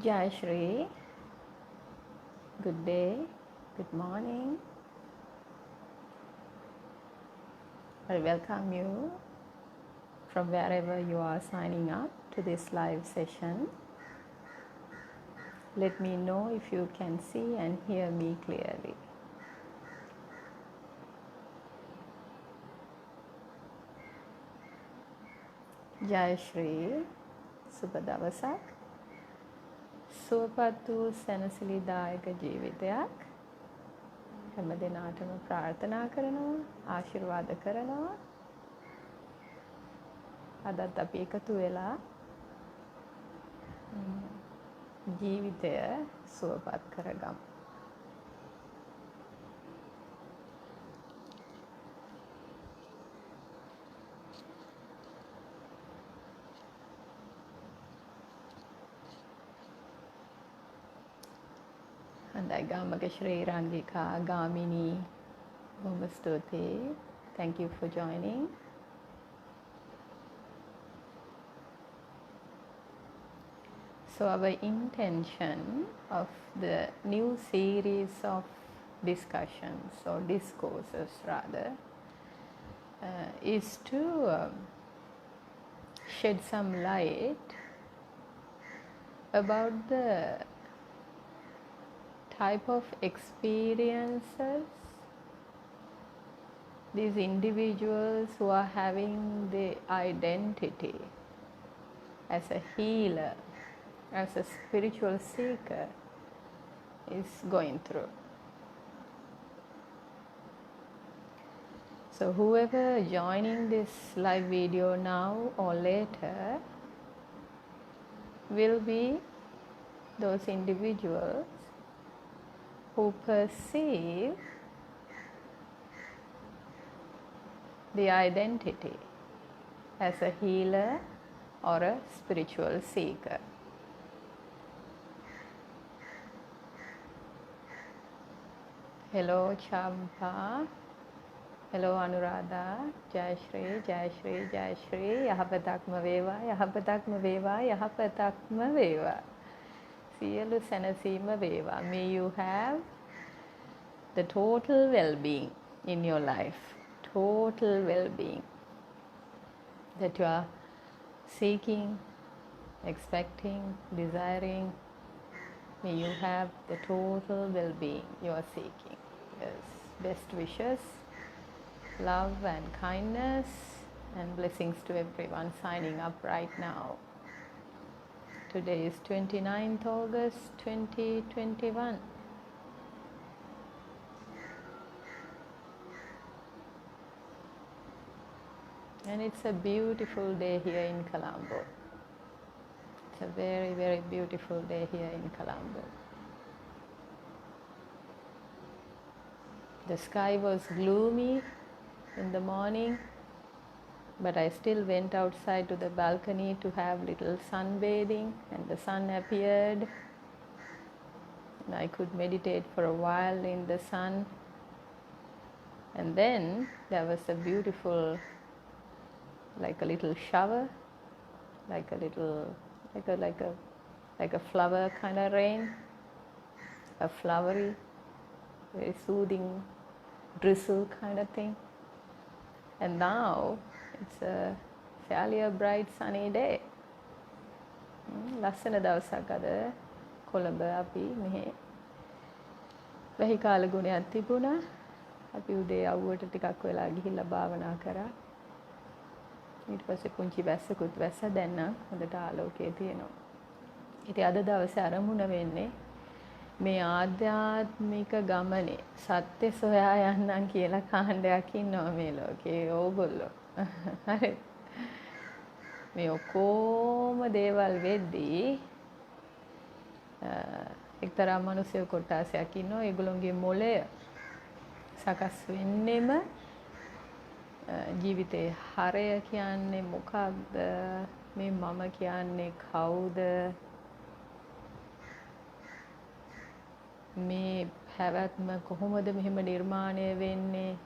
Jai Shri, good day, good morning. I welcome you from wherever you are signing up to this live session. Let me know if you can see and hear me clearly. Jai Shri, සුබ දවසක්. සුවපත් වූ සැනසිලිදායක ජීවිතයක් හැම දිනාටම ප්‍රාර්ථනා කරනවා, ආශිර්වාද කරනවා. අදත් අපි එකතු වෙලා ජීවිතය සුවපත් කරගමු. හොඳයි ගාමක ශ්‍රී රංගිකා ගාමිනී බොහොම ස්තුතියි. Thank you for joining. So our intention of the new series of discussions or discourses rather is to shed some light about the type of experiences these individuals who are having the identity as a healer, as a spiritual seeker is going through. So whoever joining this live video now or later will be those individuals who perceive the identity as a healer or a spiritual seeker. Hello Champa, hello Anuradha, Jai Shri, Jai Shri, Jai Shri, Yahapatakma Veva, Yahapatakma Veva, Yahapatakma Veva. Siyalu Sanasima Veva. May you have the total well-being in your life, total well-being that you are seeking, expecting, desiring. May you have the total well-being you are seeking. Yes. Best wishes, love and kindness and blessings to everyone signing up right now. Today is 29th August 2021. And it's a beautiful day here in Colombo. It's a very, very beautiful day here in Colombo. The sky was gloomy in the morning, but I still went outside to the balcony to have little sunbathing, and the sun appeared. And I could meditate for a while in the sun. And then there was a beautiful, like a little shower, like a flower kind of rain, a flowery, very soothing drizzle kind of thing. And now it's a fairly a bright sunny day. ලස්සන දවසක් අද කොළඹ අපි මෙහි වැහි කාල ගුණයක් තිබුණා. අපි උදේ අවුවට ටිකක් වෙලා ගිහිල්ලා භාවනා කරා. ඊට පස්සේ පුංචි වැස්සකුත් වැස්ස දැන් නම් හොඳට ආලෝකයේ තියෙනවා. ඉතින් අද දවසේ ආරම්භුන වෙන්නේ මේ ආධ්‍යාත්මික ගමනේ සත්‍ය සොයා යන්නම් කියලා කාණ්ඩයක් ඉන්නවා මේ ලෝකේ. ඕගොල්ලෝ හරි මේ ඔක්කොම දේවල් වෙද්දී එක්තරා මිනිස්සු කොටසක් ඉන්නවා. ඒගොල්ලෝගේ මොළය සකස් වෙන්නෙම ජීවිතේ හරය කියන්නේ මොකක්ද, මේ මම කියන්නේ කවුද, මේ පැවැත්ම කොහොමද මෙහෙම නිර්මාණය වෙන්නේ,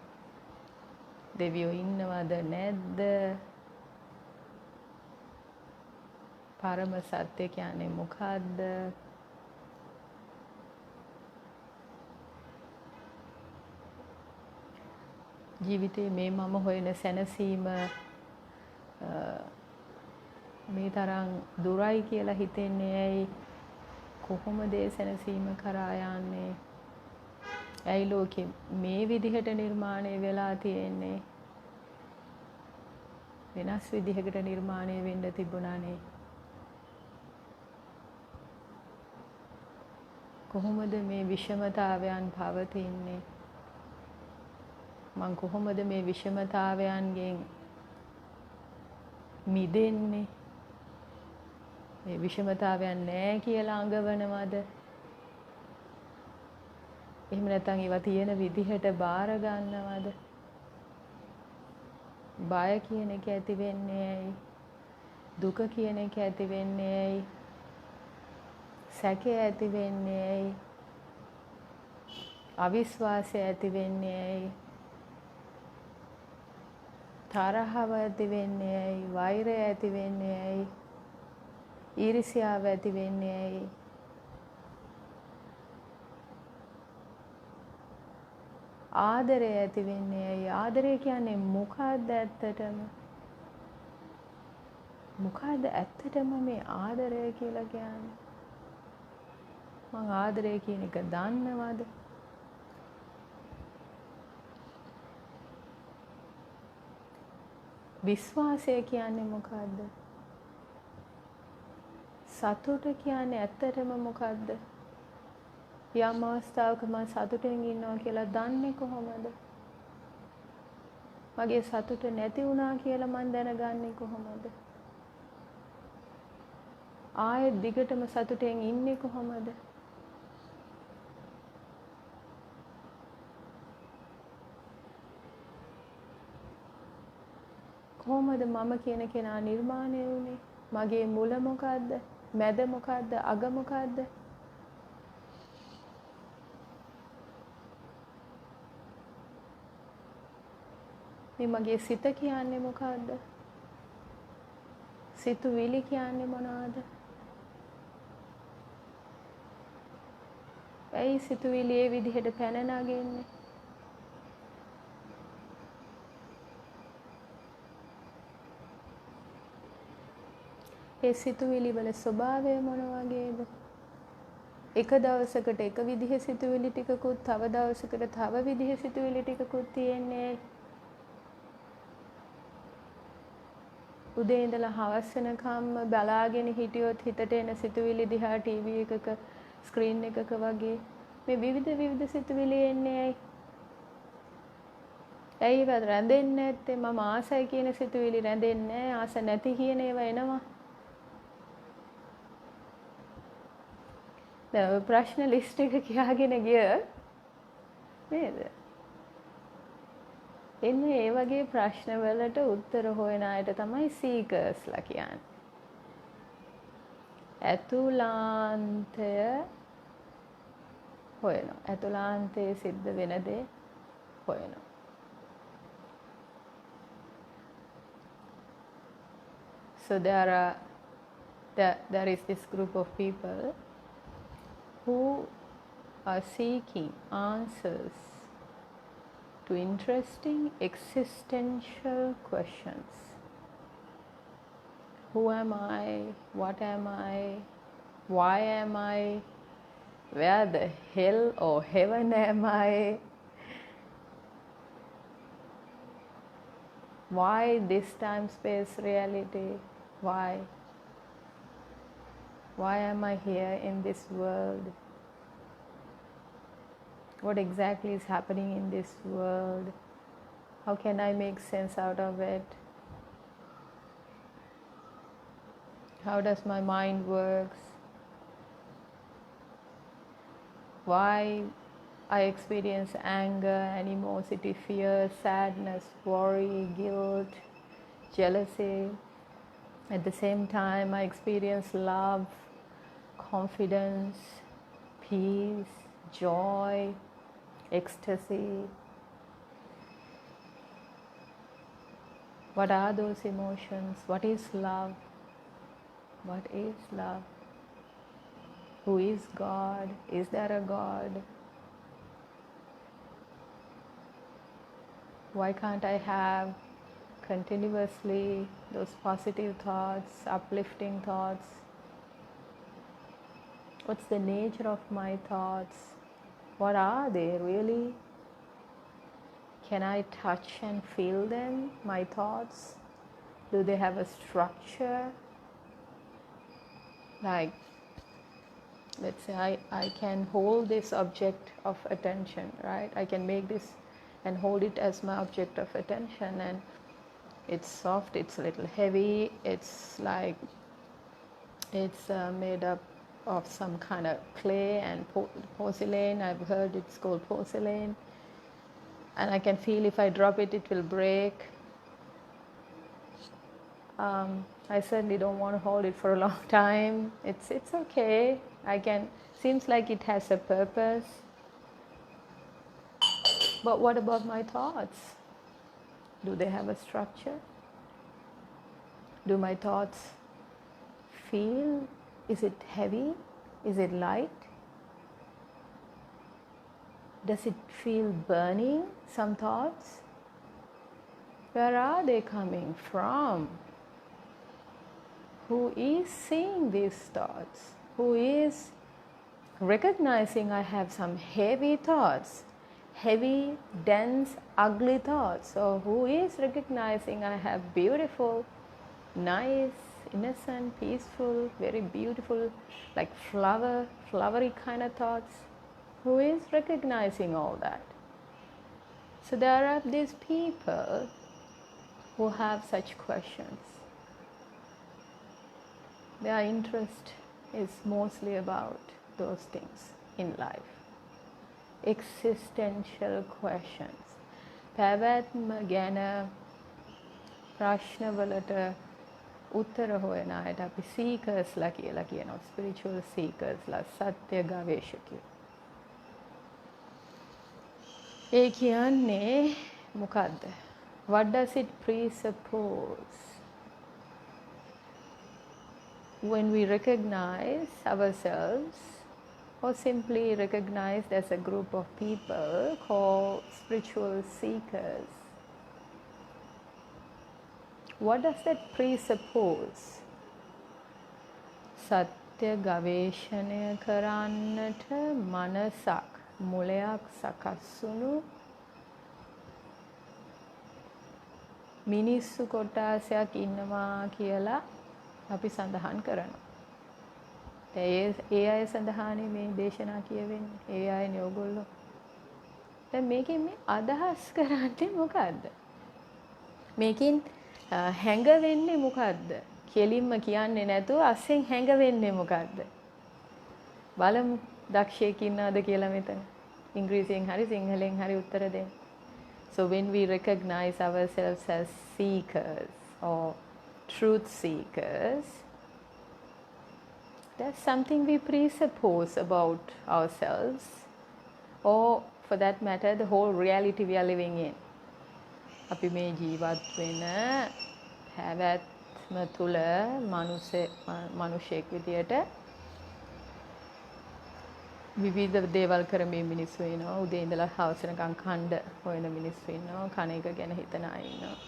දෙවියෝ ඉන්නවද නැද්ද, පරම සත්‍ය කියන්නේ මොකද්ද? ජීවිතේ මේ මම හොයන සැනසීම මේ තරම් දුරයි කියලා හිතෙන්නේ ඇයි? කොහොමද ඒ සැනසීම කරා යන්නේ? ඇයි ලෝකෙ මේ විදිහට නිර්මාණය වෙලා තියෙන්නේ? වෙනස් විදිහකට නිර්මාණය වෙන්න තිබුණානේ. කොහොමද මේ විෂමතාවයන් පවතින්නේ? මං කොහොමද මේ විෂමතාවයන්ගෙන් මිදෙන්නේ? මේ විෂමතාවයන් නැහැ කියලා අඟවනවද? එහෙම නැත්නම් ඒවා තියෙන විදිහට බාර ගන්නවද? බය කියන එක ඇති වෙන්නේ ඇයි? දුක කියන එක ඇති වෙන්නේ ඇයි? සැකය ඇති වෙන්නේ ඇයි? අවිශ්වාසය ඇති වෙන්නේ ඇයි? තරහව ඇති වෙන්නේ ඇයි? වෛරය ඇති වෙන්නේ ඇයි? ඊර්ෂ්‍යාව ඇති වෙන්නේ ඇයි? ආදරය ඇති වෙන්නේ ඇයි? ආදරය කියන්නේ මොකක්ද ඇත්තටම? මොකක්ද ඇත්තටම මේ ආදරය කියලා කියන්නේ? මං ආදරය කියන එක දන්නවද? විශ්වාසය කියන්නේ මොකක්ද? සතුට කියන්නේ ඇත්තටම මොකක්ද? යම් අවස්ථාවක මම සතුටෙන් ඉන්නවා කියලා දන්නේ කොහොමද? මගේ සතුට නැති වුණා කියලා මම දැනගන්නේ කොහොමද? ආයෙත් දිගටම සතුටෙන් ඉන්නේ කොහොමද? කොහොමද මම කියන කෙනා නිර්මාණය වුනේ? මගේ මුල මොකද්ද? මැද මොකද්ද? අග මොකද්ද? මේ මගේ සිත කියන්නේ මොකද්ද? සිතුවිලි කියන්නේ මොනවද? ඇයි සිතුවිලි ඒ විදිහට පැන නගින්නේ? ඒ සිතුවිලි වල ස්වභාවය මොන වගේද? එක දවසකට එක විදිහේ සිතුවිලි ටිකකුත් තව දවසකට තව විදිහේ සිතුවිලි ටිකකුත් තියෙන්නේ. උදේ ඉඳලා හවස වෙනකම්ම බලාගෙන හිටියොත් හිතට එන සිතුවිලි දිහා ටීවී එකක ස්ක්‍රීන් එකක වගේ මේ විවිධ සිතුවිලි එන්නේ ඇයි? ඇයි ඒවා රැඳෙන්නේ නැත්තේ? මම ආසයි කියන සිතුවිලි රැඳෙන්නේ නැහැ. ආස නැති කියන ඒවා එනවා. දැන් ප්‍රශ්න ලිස්ට් එක කියාගෙන ගිය නේද? එන්නේ ඒ වගේ ප්‍රශ්න වලට උත්තර හොයන අයට තමයි සීකර්ස්ලා කියන්නේ. ඇතුළාන්තය හොයනවා. ඇතුළාන්තයේ සිද්ධ වෙන දේ හොයනවා. So there is this group of people who are seeking answers to interesting existential questions. Who am I? What am I? Why am I? Where the hell or heaven am I? Why this time-space reality? Why? Why am I here in this world? What exactly is happening in this world? How can I make sense out of it? How does my mind works? Why I experience anger, animosity, fear, sadness, worry, guilt, jealousy. At the same time, I experience love, confidence, peace, joy, ecstasy. What are those emotions? What is love? What is love? Who is God? Is there a God? Why can't I have continuously those positive thoughts, uplifting thoughts? What's the nature of my thoughts? What are they really? Can I touch and feel them, my thoughts? Do they have a structure? Like, let's say I can hold this object of attention, right? I can make this and hold it as my object of attention, and it's soft, it's a little heavy, it's like it's made up of some kind of clay and porcelain. I've heard it's called porcelain, and I can feel if I drop it, it will break. I certainly don't want to hold it for a long time. It's okay. Seems like it has a purpose. But what about my thoughts? Do they have a structure? Do my thoughts feel? Is it heavy? Is it light? Does it feel burning, some thoughts? Where are they coming from? Who is seeing these thoughts? Who is recognizing I have some heavy thoughts, heavy, dense, ugly thoughts? So who is recognizing I have beautiful, nice, innocent, peaceful, very beautiful, like flowery kind of thoughts? Who is recognizing all that? So there are these people who have such questions. Their interest is mostly about those things in life. Existential questions. පැවැත්ම ගැන ප්‍රශ්නවලට උත්තර හොයන අයට අපි සීකර්ස්ලා කියලා කියනවා. Spiritual සීකර්ස්ලා, සත්‍ය ගවේෂකයෝ. ඒ කියන්නේ මොකද්ද? What does it presuppose? When we recognize ourselves, or simply recognized as a group of people called spiritual seekers, what does that presuppose? සත්‍ය ගවේෂණය කරන්නට මනසක්, මොලයක් සකස් වුණු මිනිස්සු කොටාසයක් ඉන්නවා කියලා අපි සඳහන් කරනවා. ඒ අය සඳහානේ මේ දේශනා කියවෙන්නේ. ඒ අයනේ ඕගොල්ලෝ. දැන් මේකෙන් මේ අදහස් කරන්නේ මොකද්ද? මේකෙන් හැඟවෙන්නේ මොකද්ද? කෙලින්ම කියන්නේ නැතුව අස්සෙන් හැඟවෙන්නේ මොකද්ද? බලමු දක්ෂයෙක් ඉන්නවද කියලා මෙතන. ඉංග්‍රීසියෙන් හරි සිංහලෙන් හරි උත්තර දෙන්න. So when we recognize ourselves as seekers or truth seekers, there's something we presuppose about ourselves, or for that matter the whole reality we are living in. අපි මේ ජීවත් වෙන පැවැත්ම තුළ මනුෂ්‍යෙක් විදියට විවිධ දේවල් කරමින් මිනිස්සු ඉන්නවා. උදේ ඉඳලා හවස වෙනකන් කණ්ඩ හොයන මිනිස්සු ඉන්නවා. කන එක ගැන හිතන අය ඉන්නවා.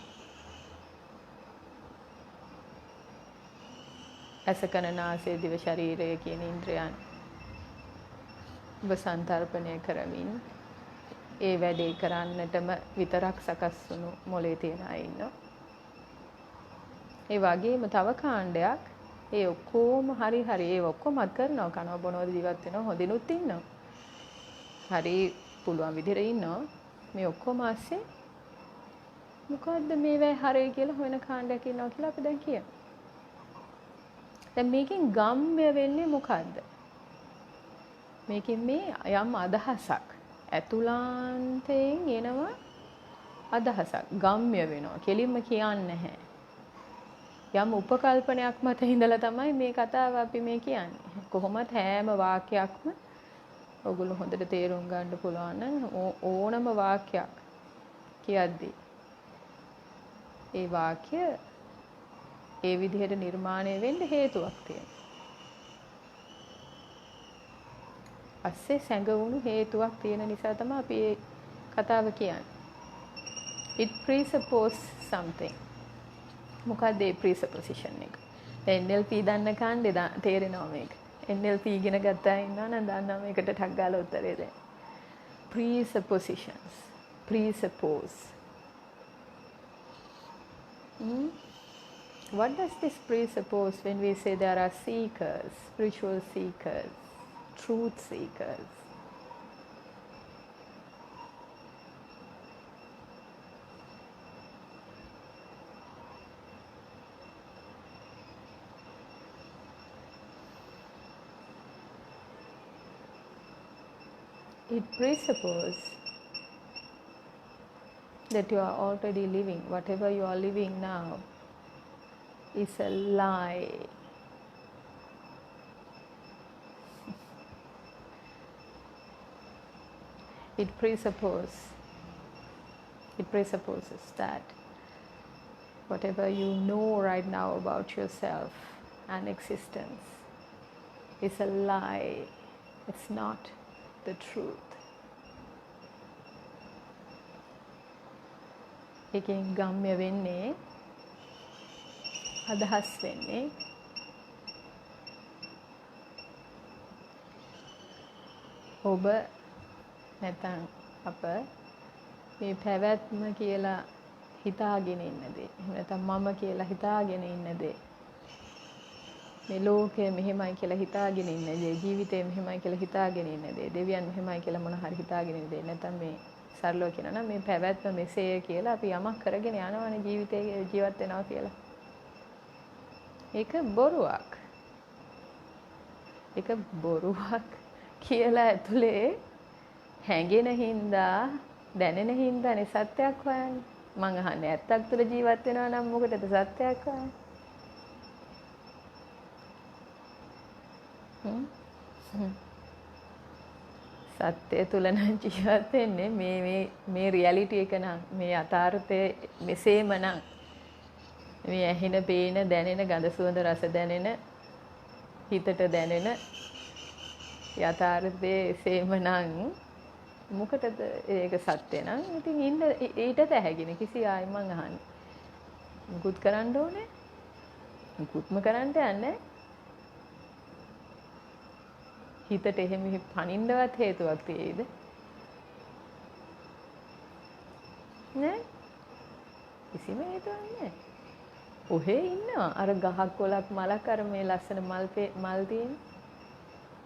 ඇස කන නාසය දිව ශරීරය කියන ඉන්ද්‍රයන් වසන්තරපණය කරමින් ඒ වැඩේ කරන්නටම විතරක් සකස් වුණු මොලේ තියෙන අය ඉන්නවා. ඒ වගේම තව කාණ්ඩයක් ඒ ඔක්කොම හරි ඒ ඔක්කොමත් කරනවා, කනවා බොනවා ජීවත් වෙනවා, හොඳිනුත් ඉන්නවා. හරි පුළුවන් විදිහට ඉන්නවා. මේ ඔක්කොම ASCII මොකද්ද මේවැ හරි කියලා හොයන කාණ්ඩයක් ඉන්නවා කියලා අපි දැන් කියනවා. දැන් මේකෙන් ගම්ම්‍ය වෙන්නේ මොකද්ද? මේකෙන් මේ යම් අදහසක් ඇතුළාන්තයෙන් එනවා, අදහසක් ගම්ම්‍ය වෙනවා. කෙලින්ම කියන්නේ නැහැ. යම් උපකල්පනයක් මත හිඳලා තමයි මේ කතාව අපි මේ කියන්නේ. කොහොමත් හැම වාක්‍යයක්ම ඔයගොල්ලෝ හොඳට තේරුම් ගන්න පුළුවන් නම් ඕනම වාක්‍යයක් කියද්දී ඒ වාක්‍ය ඒ විදිහට නිර්මාණය වෙන්න හේතුවක් තියෙනවා. අස්සේ සැඟවුණු හේතුවක් තියෙන නිසා තමයි අපි මේ කතාව කියන්නේ. It presupposes something. මොකක්ද ඒ presupposition එක? දැන් NLP දන්න කණ්ඩේ තේරෙනවා මේක. NLP ඉගෙන ගත්තා ඉන්නවා නම් දන්නවා මේකට ටක් ගාලා උත්තරේ දෙන්න. Presuppositions. Presuppose. What does this presuppose when we say there are seekers, spiritual seekers, truth seekers? It presupposes that you are already living, whatever you are living now is a lie. It presupposes that whatever you know right now about yourself and existence is a lie. It's not the truth. එකෙන් ගම්ම්‍ය වෙන්නේ අදහස් වෙන්නේ ඔබ නැත්නම් අප මේ පැවැත්ම කියලා හිතාගෙන ඉන්න දේ. එහෙම නැත්නම් මම කියලා හිතාගෙන ඉන්න දේ. මේ ලෝකය මෙහෙමයි කියලා හිතාගෙන ඉන්න දේ. ජීවිතය මෙහෙමයි කියලා හිතාගෙන ඉන්න දේ. දෙවියන් මෙහෙමයි කියලා මොන හරි හිතාගෙන ඉන්න දේ. නැත්නම් මේ සරලව කියනවා නම් මේ පැවැත්ම මෙසේය කියලා අපි යමක් කරගෙන යනවනේ ජීවිතේ ජීවත් වෙනවා කියලා. ඒක බොරුවක්. ඒක බොරුවක් කියලා ඇතුලේ හැඟෙන හින්දා දැනෙන හින්දානේ සත්‍යයක් හොයන්නේ. මං අහන්නේ ඇත්තක් තුල ජීවත් වෙනවා නම් මොකටද සත්‍යයක් හොයන්නේ? සත්‍ය තුල නම් ජීවත් වෙන්නේ මේ රියැලිටි එක නම් මේ යථාර්ථය මෙසේම නම් මේ ඇහෙන පේන දැනෙන ගඳ සුවඳ රස දැනෙන හිතට දැනෙන යථාර්ථයේ එසේම නම් මොකටද ඒක සත්‍ය නම් ඉතින් ඉන්න ඊටත් ඇහැගෙන කිසි ආයි මං අහන්නේ මුකුත් කරන්න ඕනේ මුකුත්ම කරන්න යන්නේ හිතට එහෙම පනින්නවත් හේතුවක් තියෙයිද නෑ කිසිම හේතුවක් නෑ ඔහේ ඉන්නවා අර ගහක් කොලක් මලක් අර මේ ලස්සන මල් තියෙන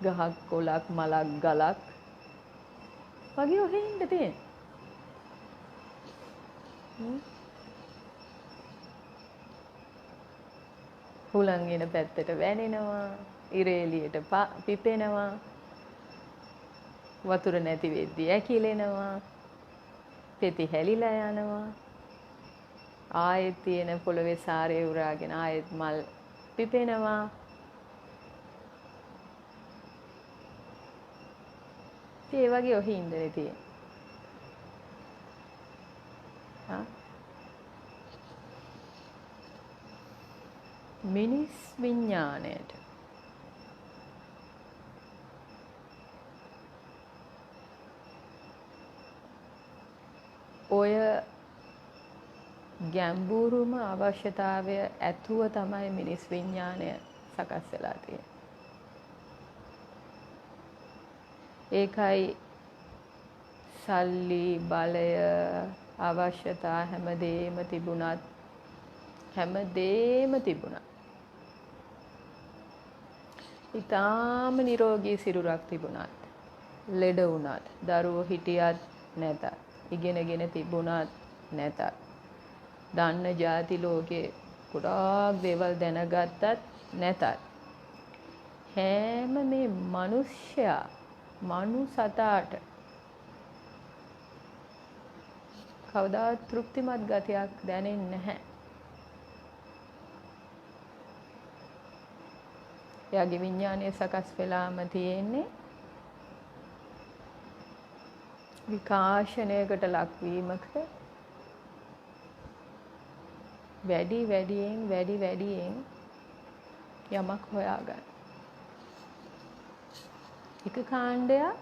ගහක් කොලක් මලක් ගලක් වගේ ඔහේ ඉන්න තියෙන හුලං එන පැත්තට වැනෙනවා ඉර එළියට පිපෙනවා වතුර නැති වෙද්දී ඇකිලෙනවා පෙති හැලිලා යනවා ආයෙත් තියෙන පොළවේ සාරය උරාගෙන ආයෙත් මල් පිපෙනවා ඒ වගේ ඔහි ඉඳලා තියෙන්නේ මිනිස් විඥාණයට ඔය ගැඹුරුම අවශ්‍යතාවය ඇතුව තමයි මිනිස් විඥාණය සකස් වෙලා තියෙන්නේ. ඒකයි සල්ලි බලය අවශ්‍යතා හැමදේම තිබුණත් ඊටාම නිරෝගී සිරුරක් තිබුණත් ලෙඩ වුණත් දරුවෝ හිටියත් නැතත් ඉගෙනගෙන තිබුණත් නැතත් දන්න ಜಾති ලෝකේ ගොඩාක් දේවල් දැනගත්තත් නැතත් හැම මේ මනුසතාට කවදාවත් තෘප්තිමත් ගතියක් දැනෙන්නේ නැහැ. එයාගේ විඥානය සකස් වෙලාම තියෙන්නේ විකාශනයකට ලක්වීමක වැඩියෙන් යමක් හොයාගන්න. එක කාණ්ඩයක්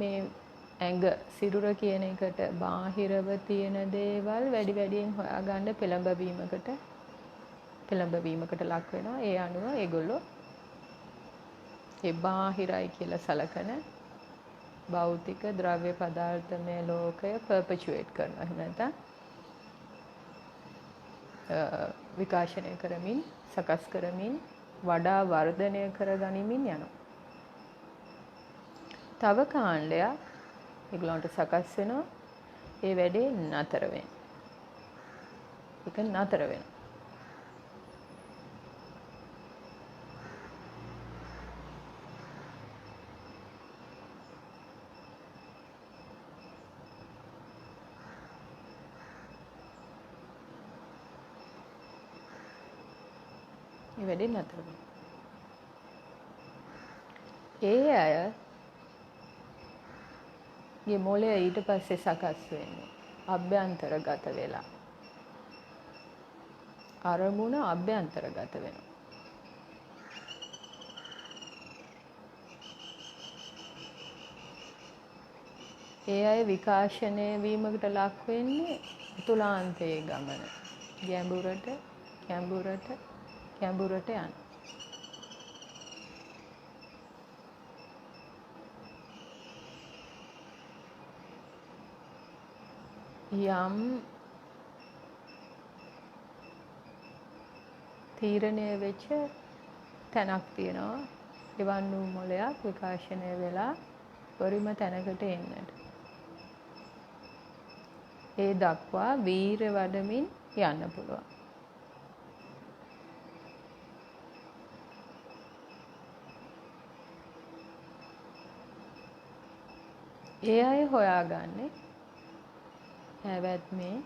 මේ ඇඟ සිරුර කියන එකට බාහිරව තියෙන දේවල් වැඩියෙන් හොයාගන්න පෙළඹවීමකට ලක් වෙනවා. ඒ අනුව ඒගොල්ලෝ ඒ බාහිරයි කියලා සලකන භෞතික ද්‍රව්‍ය පදාර්ථමය ලෝකය පර්පචුවේට් කරනවා. එහෙම නැත්නම් විකාශනය කරමින්, සකස් කරමින්, වඩා වර්ධනය කරගනිමින් යනවා. තව කාණ්ඩයක් ඒගොල්ලන්ට සකස් වෙනවා. ඒ වැඩේ නතර වෙන. ඒක නතර වෙනවා. ඒ වැඩේ නතර වෙනවා. ඒ අයගේ මොළය ඊට පස්සේ සකස් වෙන්නේ අභ්‍යන්තරගත වෙලා. අරමුණ අභ්‍යන්තරගත වෙනවා. ඒ අය විකාශනය වීමකට ලක් වෙන්නේ තුලාන්තයේ ගමන. ගැඹුරට යන. යම් තීරණය වෙච්ච තැනක් තියෙනවා. එවන් වූ මොලයක් විකාශනය වෙලා පරිම තැනකට එන්නට. ඒ දක්වා වීර වඩමින් යන්න පුළුවන්. ඒ අය හොයාගන්නේ පැවැත්මේ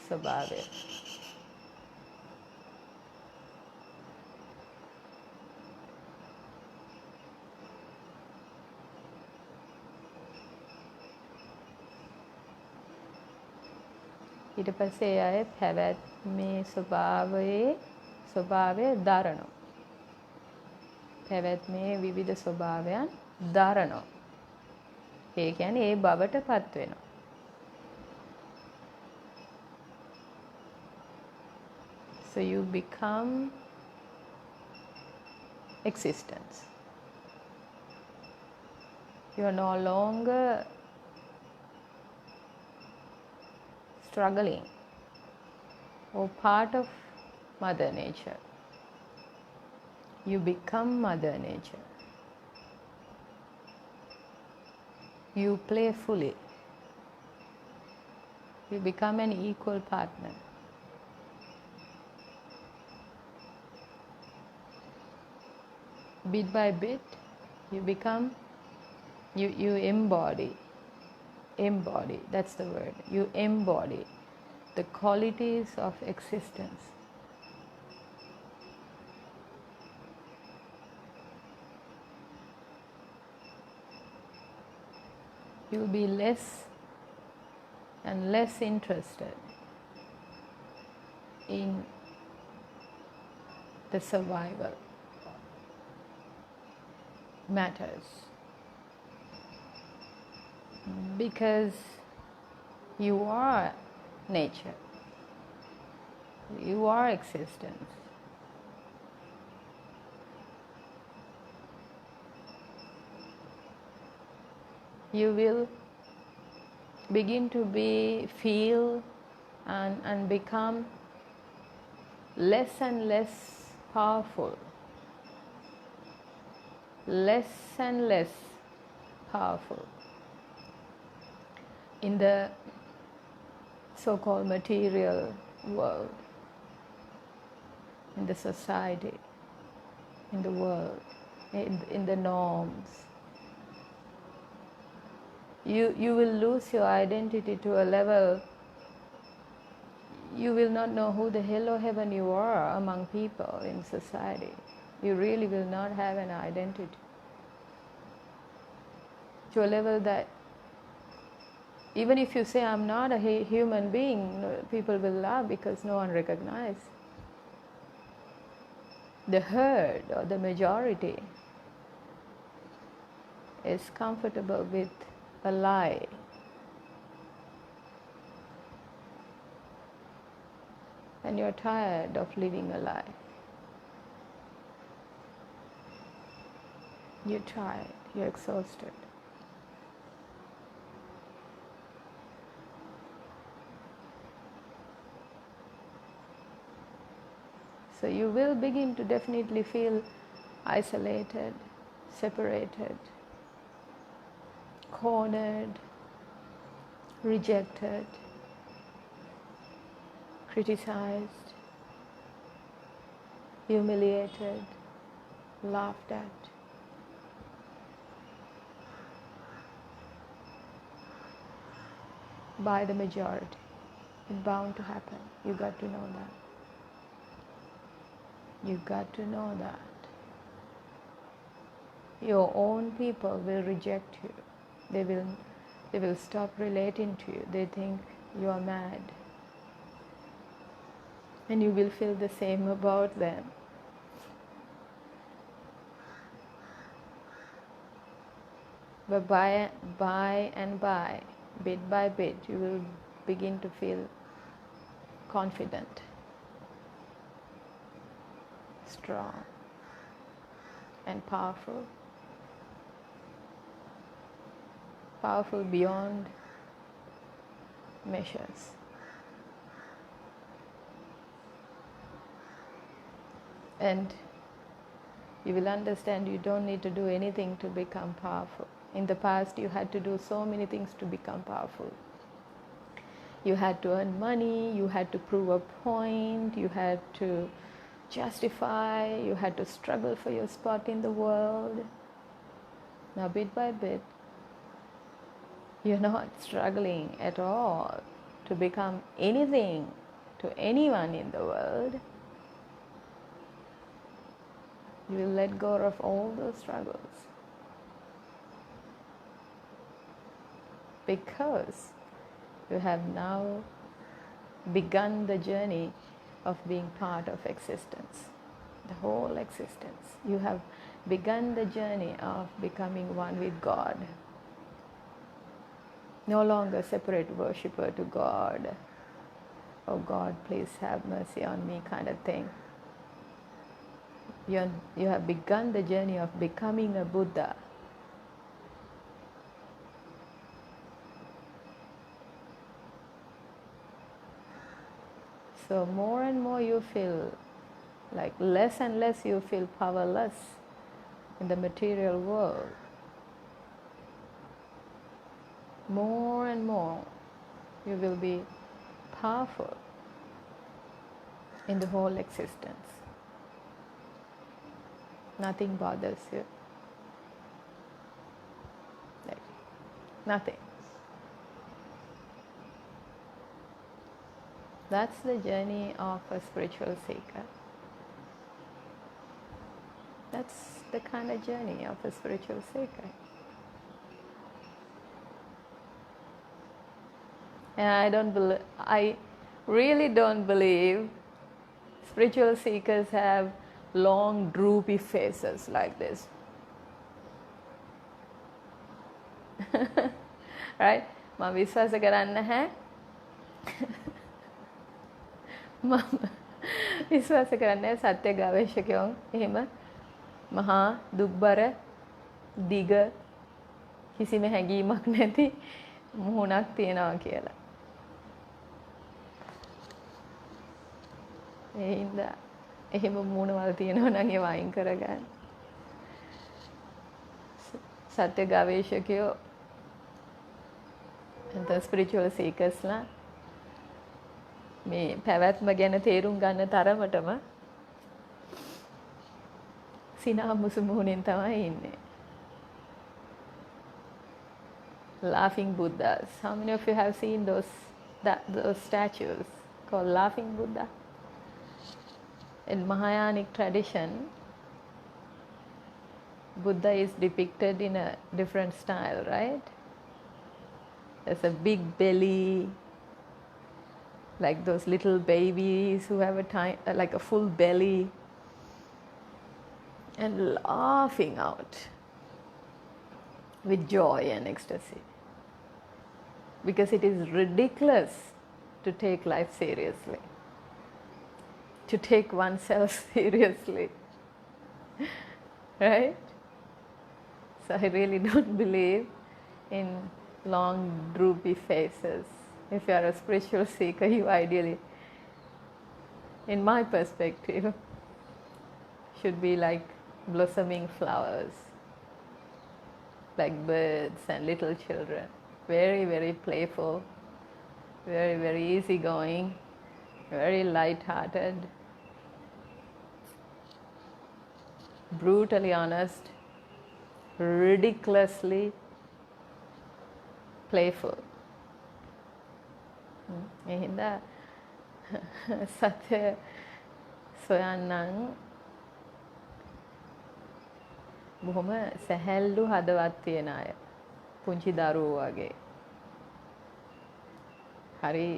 ස්වභාවය. ඊට පස්සේ ඒ අය පැවැත්මේ ස්වභාවය දරනවා. පැවැත්මේ විවිධ ස්වභාවයන් දරනවා. ඒ කියන්නේ ඒ බවට පත් වෙනවා. So you become existence. You are no longer struggling or part of Mother Nature. You become Mother Nature. You play fully. You become an equal partner. Bit by bit, you become, you embody, that's the word. You embody the qualities of existence. You'll be less and less interested in the survival matters, because you are nature, you are existence. You will begin to feel and become less and less powerful. Less and less powerful in the so-called material world, in the society, in the world, in the norms. You will lose your identity to a level you will not know who the hell or heaven you are among people in society. You really will not have an identity to a level that Even if you say I'm not a human being, people will laugh because no one recognizes. The herd or the majority is comfortable with a lie. And you're tired of living a lie. You're tired, you're exhausted. So you will begin to definitely feel isolated, separated, cornered, rejected, criticized, humiliated, laughed at. By the majority. It's bound to happen. You got to know that. You got to know that. Your own people will reject you. They will stop relating to you. They think you are mad. And you will feel the same about them. But by and by, bit by bit, you will begin to feel confident, strong, and powerful. Powerful beyond measures. And you will understand you don't need to do anything to become powerful. In the past, you had to do so many things to become powerful. You had to earn money, you had to prove a point, you had to justify, you had to struggle for your spot in the world. Now, bit by bit, you're not struggling at all to become anything to anyone in the world. You will let go of all those struggles. Because you have now begun the journey of being part of existence, the whole existence. You have begun the journey of becoming one with God. No longer separate worshipper to God. Oh God, please have mercy on me kind of thing. You have begun the journey of becoming a Buddha. So more and more you feel like less and less you feel powerless in the material world. More and more you will be powerful in the whole existence. Nothing bothers you. Like, nothing. That's the journey of a spiritual seeker. That's the kind of journey of a spiritual seeker. And I really don't believe spiritual seekers have long droopy faces like this. Right? මම විශ්වාස කරන්නේ නැහැ. මම විශ්වාස කරන්නේ සත්‍ය ගවේෂකයෝ එහෙම මහා දුක්බර දිග කිසිම හැඟීමක් නැති මුහුණක් තියනවා කියලා. ඒ හින්දා එහෙම මුහුණවල තියෙනවා නම් ඒව අයින් කරගන්න. සත්‍ය ගවේෂකයෝ the spiritual seekersලා මේ පැවැත්ම ගැන තේරුම් ගන්න තරමටම සිනා මුසු මුහුණෙන් තමයි ඉන්නේ. Laughing Buddhas. How many of you have seen those statues called Laughing Buddha? In Mahayanic tradition, Buddha is depicted in a different style, right? There's a big belly, like those little babies who have like a full belly, and laughing out with joy and ecstasy. Because it is ridiculous to take life seriously, to take oneself seriously, right? So I really don't believe in long droopy faces. If you are a spiritual seeker, you ideally, in my perspective, should be like blossoming flowers, like birds and little children. Very, very playful, very, very easygoing, very light-hearted, brutally honest, ridiculously playful. ඒ හින්දා සත්‍ය සොයන්නන් බොහොම සැහැල්ලු හදවත් තියෙන අය. පුංචි දරුවෝ වගේ. හරි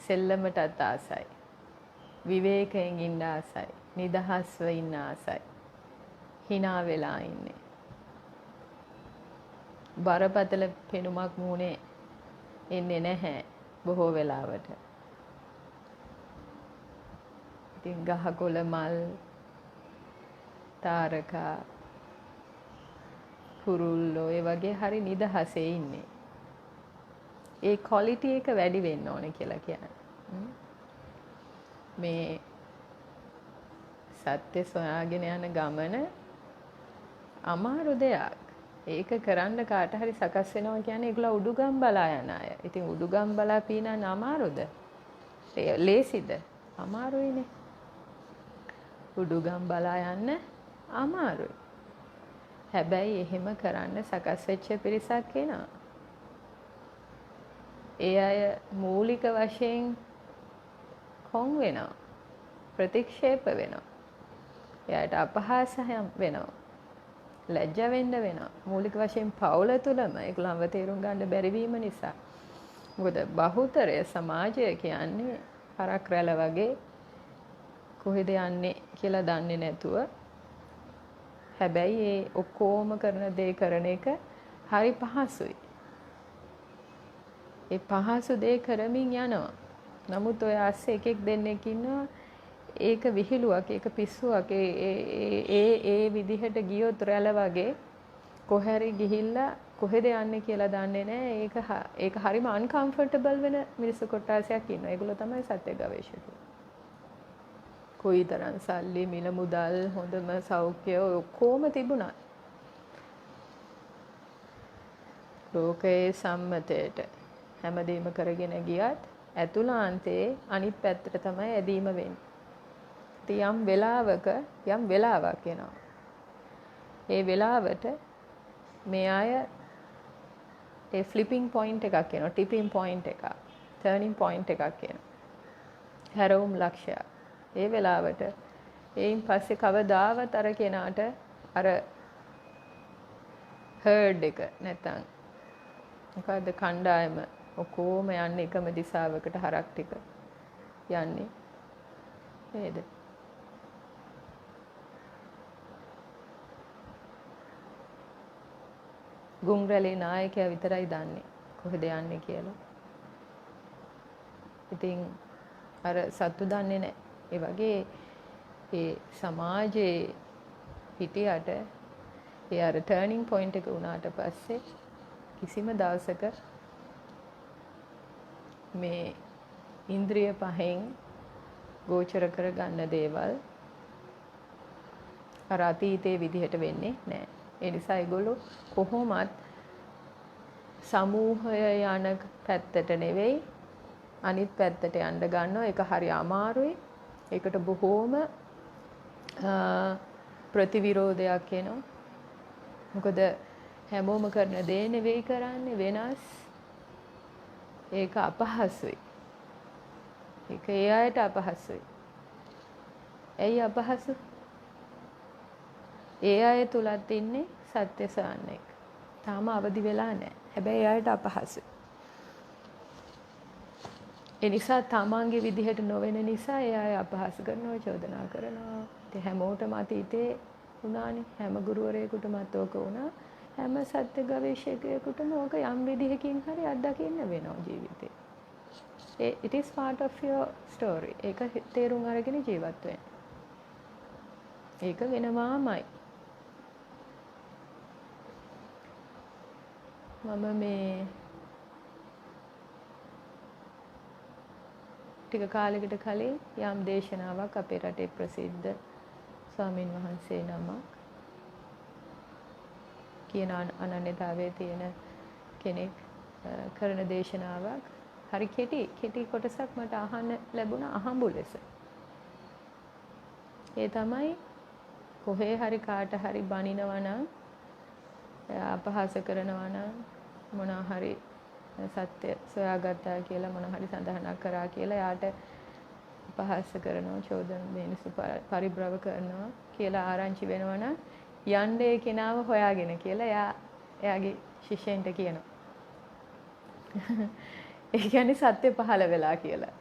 සෙල්ලමටත් ආසයි. විවේකයෙන් ඉන්න ආසයි. නිදහස්ව ඉන්න ආසයි. hina වෙලා ඉන්නේ. බරපතල පෙනුමක් මූණේ එන්නේ නැහැ බොහෝ වෙලාවට. ඉතින් ගහකොළ මල්, තාරකා, කුරුල්ලෝ ඒ වගේ හරි නිදහසේ ඉන්නේ. ඒ ක්වොලිටි එක වැඩි වෙන්න ඕනේ කියලා කියන්නේ. මේ සත්‍ය සොයාගෙන යන ගමන අමාරු දෙයක්. ඒක කරන්න කාට හරි සකස් වෙනවා කියන්නේ ඒගොල්ලෝ උඩුගම් බලා යන අය. ඉතින් උඩුගම් බලා පීනන්න අමාරුද? ලේසිද? අමාරුයිනේ. උඩුගම් බලා යන්න අමාරුයි. හැබැයි එහෙම කරන්න සකස් වෙච්ච පිරිසක් එනවා. ඒ අය මූලික වශයෙන් කොන් වෙනවා. ප්‍රතික්ෂේප වෙනවා. එයාට අපහාස වෙනවා. ලැජ්ජ වෙන්න වෙනවා. මූලික වශයෙන් පවුල තුලම ඒගොල්ලන්ව තේරුම් ගන්න බැරි වීම නිසා. මොකද බහුතරය සමාජය කියන්නේ හරක් රැළ වගේ කොහෙද යන්නේ කියලා දන්නේ නැතුව හැබැයි ඒ ඔක්කොම කරන දේ කරන එක හරි පහසුයි. ඒ පහසු දේ කරමින් යනවා. නමුත් ඔය ASCII එකෙක් දෙන්නෙක් ඉන්නවා ඒක විහිළුවක්, ඒක පිස්සුවක්. ඒ විදිහට ගියොත් රැළ වගේ කොහරි ගිහිල්ලා කොහෙද යන්නේ කියලා දන්නේ නැහැ. ඒක හරිම අන්කම්ෆර්ටබල් වෙන මිනිස්සු කොටසක් ඉන්නවා. ඒගොල්ලෝ තමයි සත්‍ය ගවේෂකයෝ. කොයිතරම් සල්ලි, මිල මුදල්, හොඳම සෞඛ්‍ය ඔක්කොම තිබුණා. ලෝකයේ සම්මතයට හැමදේම කරගෙන ගියත් ඇතුළාන්තයේ අනිත් පැත්තට තමයි ඇදීම වෙන්නේ. යම් වෙලාවක යම් වෙලාවක් එනවා. ඒ වෙලාවට මේ අය ඒ ෆ්ලිපින් පොයින්ට් එකක් එනවා, ටිපින් පොයින්ට් එකක්, ටර්නින් පොයින්ට් එකක් එනවා. හැරවුම් ලක්ෂයක්. ඒ වෙලාවට ඒයින් පස්සේ කවදාවත් අර කෙනාට අර හර්ඩ් එක නැත්තම් මොකද්ද කණ්ඩායම ඔක්කොම යන්නේ එකම දිශාවකට හරක් ටික යන්නේ නේද? ගුංග්‍රලේ නායකයා විතරයි දන්නේ කොහෙද යන්නේ කියලා. ඉතින් අර සත්තු දන්නේ නැහැ. ඒ වගේ ඒ සමාජයේ හිටියට ඒ අර ටර්නින් පොයින්ට් එක වුණාට පස්සේ කිසිම දවසක මේ ඉන්ද්‍රිය පහෙන් ගෝචර කරගන්න දේවල් අර අතීතයේ විදිහට වෙන්නේ නැහැ. ඒ නිසා ඒගොල්ලෝ කොහොමත් සමූහය යන පැත්තට නෙවෙයි අනිත් පැත්තට යන්න ගන්නවා. ඒක හරි අමාරුයි. ඒකට බොහෝම ප්‍රතිවිරෝධයක් එනවා. මොකද හැමෝම කරන දේ නෙවෙයි කරන්නේ වෙනස්. ඒක අපහසුයි. ඒක ඒ අයට අපහසුයි. ඇයි අපහසු? ඒ අය තුලත් ඉන්නේ සත්‍ය සොයන එක. තාම අවදි වෙලා නැහැ. හැබැයි එයාට අපහසුයි. ඒ නිසා තමන්ගේ විදිහට නොවන නිසා එයා අපහාස කරනවා, චෝදනා කරනවා. ඉතින් හැමෝටම අතීතේ වුණානේ. හැම ගුරුවරයෙකුටමත් ඕක වුණා. හැම සත්‍ය ගවේෂකයෙකුටම ඕක යම් විදිහකින් හරි අත්දකින්න වෙනවා ජීවිතේ. It is part of your story. ඒක තේරුම් අරගෙන ජීවත් වෙන්න. ඒක වෙනවාමයි. මම මේ ටික කාලයකට කලින් යම් දේශනාවක් අපේ රටේ ප්‍රසිද්ධ ස්වාමින් වහන්සේ නමක් කියන අනන්‍යතාවයේ තියෙන කෙනෙක් කරන දේශනාවක් හරි කෙටි කොටසක් මට අහන්න ලැබුණා අහඹු ලෙස. ඒ තමයි කොහේ හරි කාට හරි බනිනවා නම් අපහාස කරනවා නම් මොනවා හරි සත්‍ය සොයාගත්තා කියලා මොනවා හරි සඳහනක් කරා කියලා යාට අපහාස කරනවා චෝදන මිනිස්සු පරිබ්‍රව කරනවා කියලා ආරංචි වෙනවා නම් යන්නේ කෙනාව හොයාගෙන කියලා එයාගේ ශිෂ්‍යයන්ට කියනවා. ඒ කියන්නේ සත්‍ය පහළ වෙලා කියලා.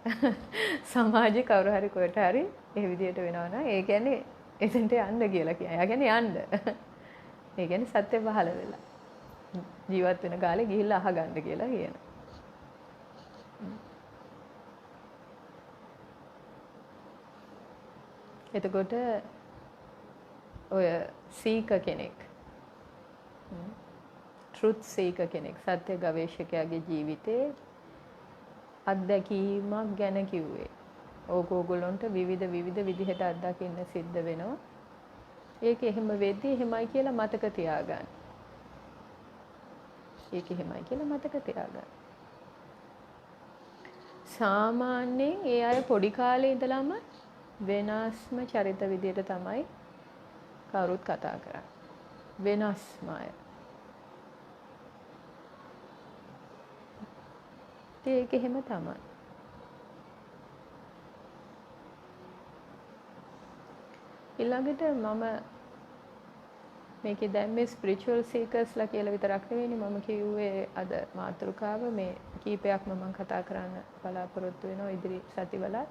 සමාජේ කවුරු හරි කොහෙට හරි ඒ විදිහට වෙනවා නම් ඒ කියන්නේ එතෙන්ට යන්න කියලා කියනවා. එයා කියන්නේ යන්න. ඒ කියන්නේ සත්‍ය පහළ වෙලා. ජීවත් වෙන කාලේ ගිහිල්ලා අහගන්න කියලා කියනවා. එතකොට ඔය සීක කෙනෙක් ට්‍රුත් සීක කෙනෙක් සත්‍ය ගවේෂකයාගේ ජීවිතේ අත්දැකීමක් ගැන කිව්වේ. ඕගොල්ලන්ට විවිධ විදිහට අත්දකින්න සිද්ධ වෙනවා. ඒක එහෙම වෙද්දි එහෙමයි කියලා මතක තියාගන්න. ඒක එහෙමයි කියලා මතක තියාගන්න. සාමාන්‍යයෙන් ඒ අය පොඩි කාලේ ඉඳලම වෙනස්ම චරිත විදියට තමයි කවුරුත් කතා කරන්නේ. වෙනස්ම අය. ඒක එහෙම තමයි. ඊළඟට මම මේකේ දැන් මේ ස්පිරිචුවල් සීකර්ස්ලා කියලා විතරක් නෙවෙයිනේ මම කිව්වේ අද මාතෘකාව මේ කීපයක්ම මම කතා කරන්න බලාපොරොත්තු වෙනවා ඉදිරි සතිවලත්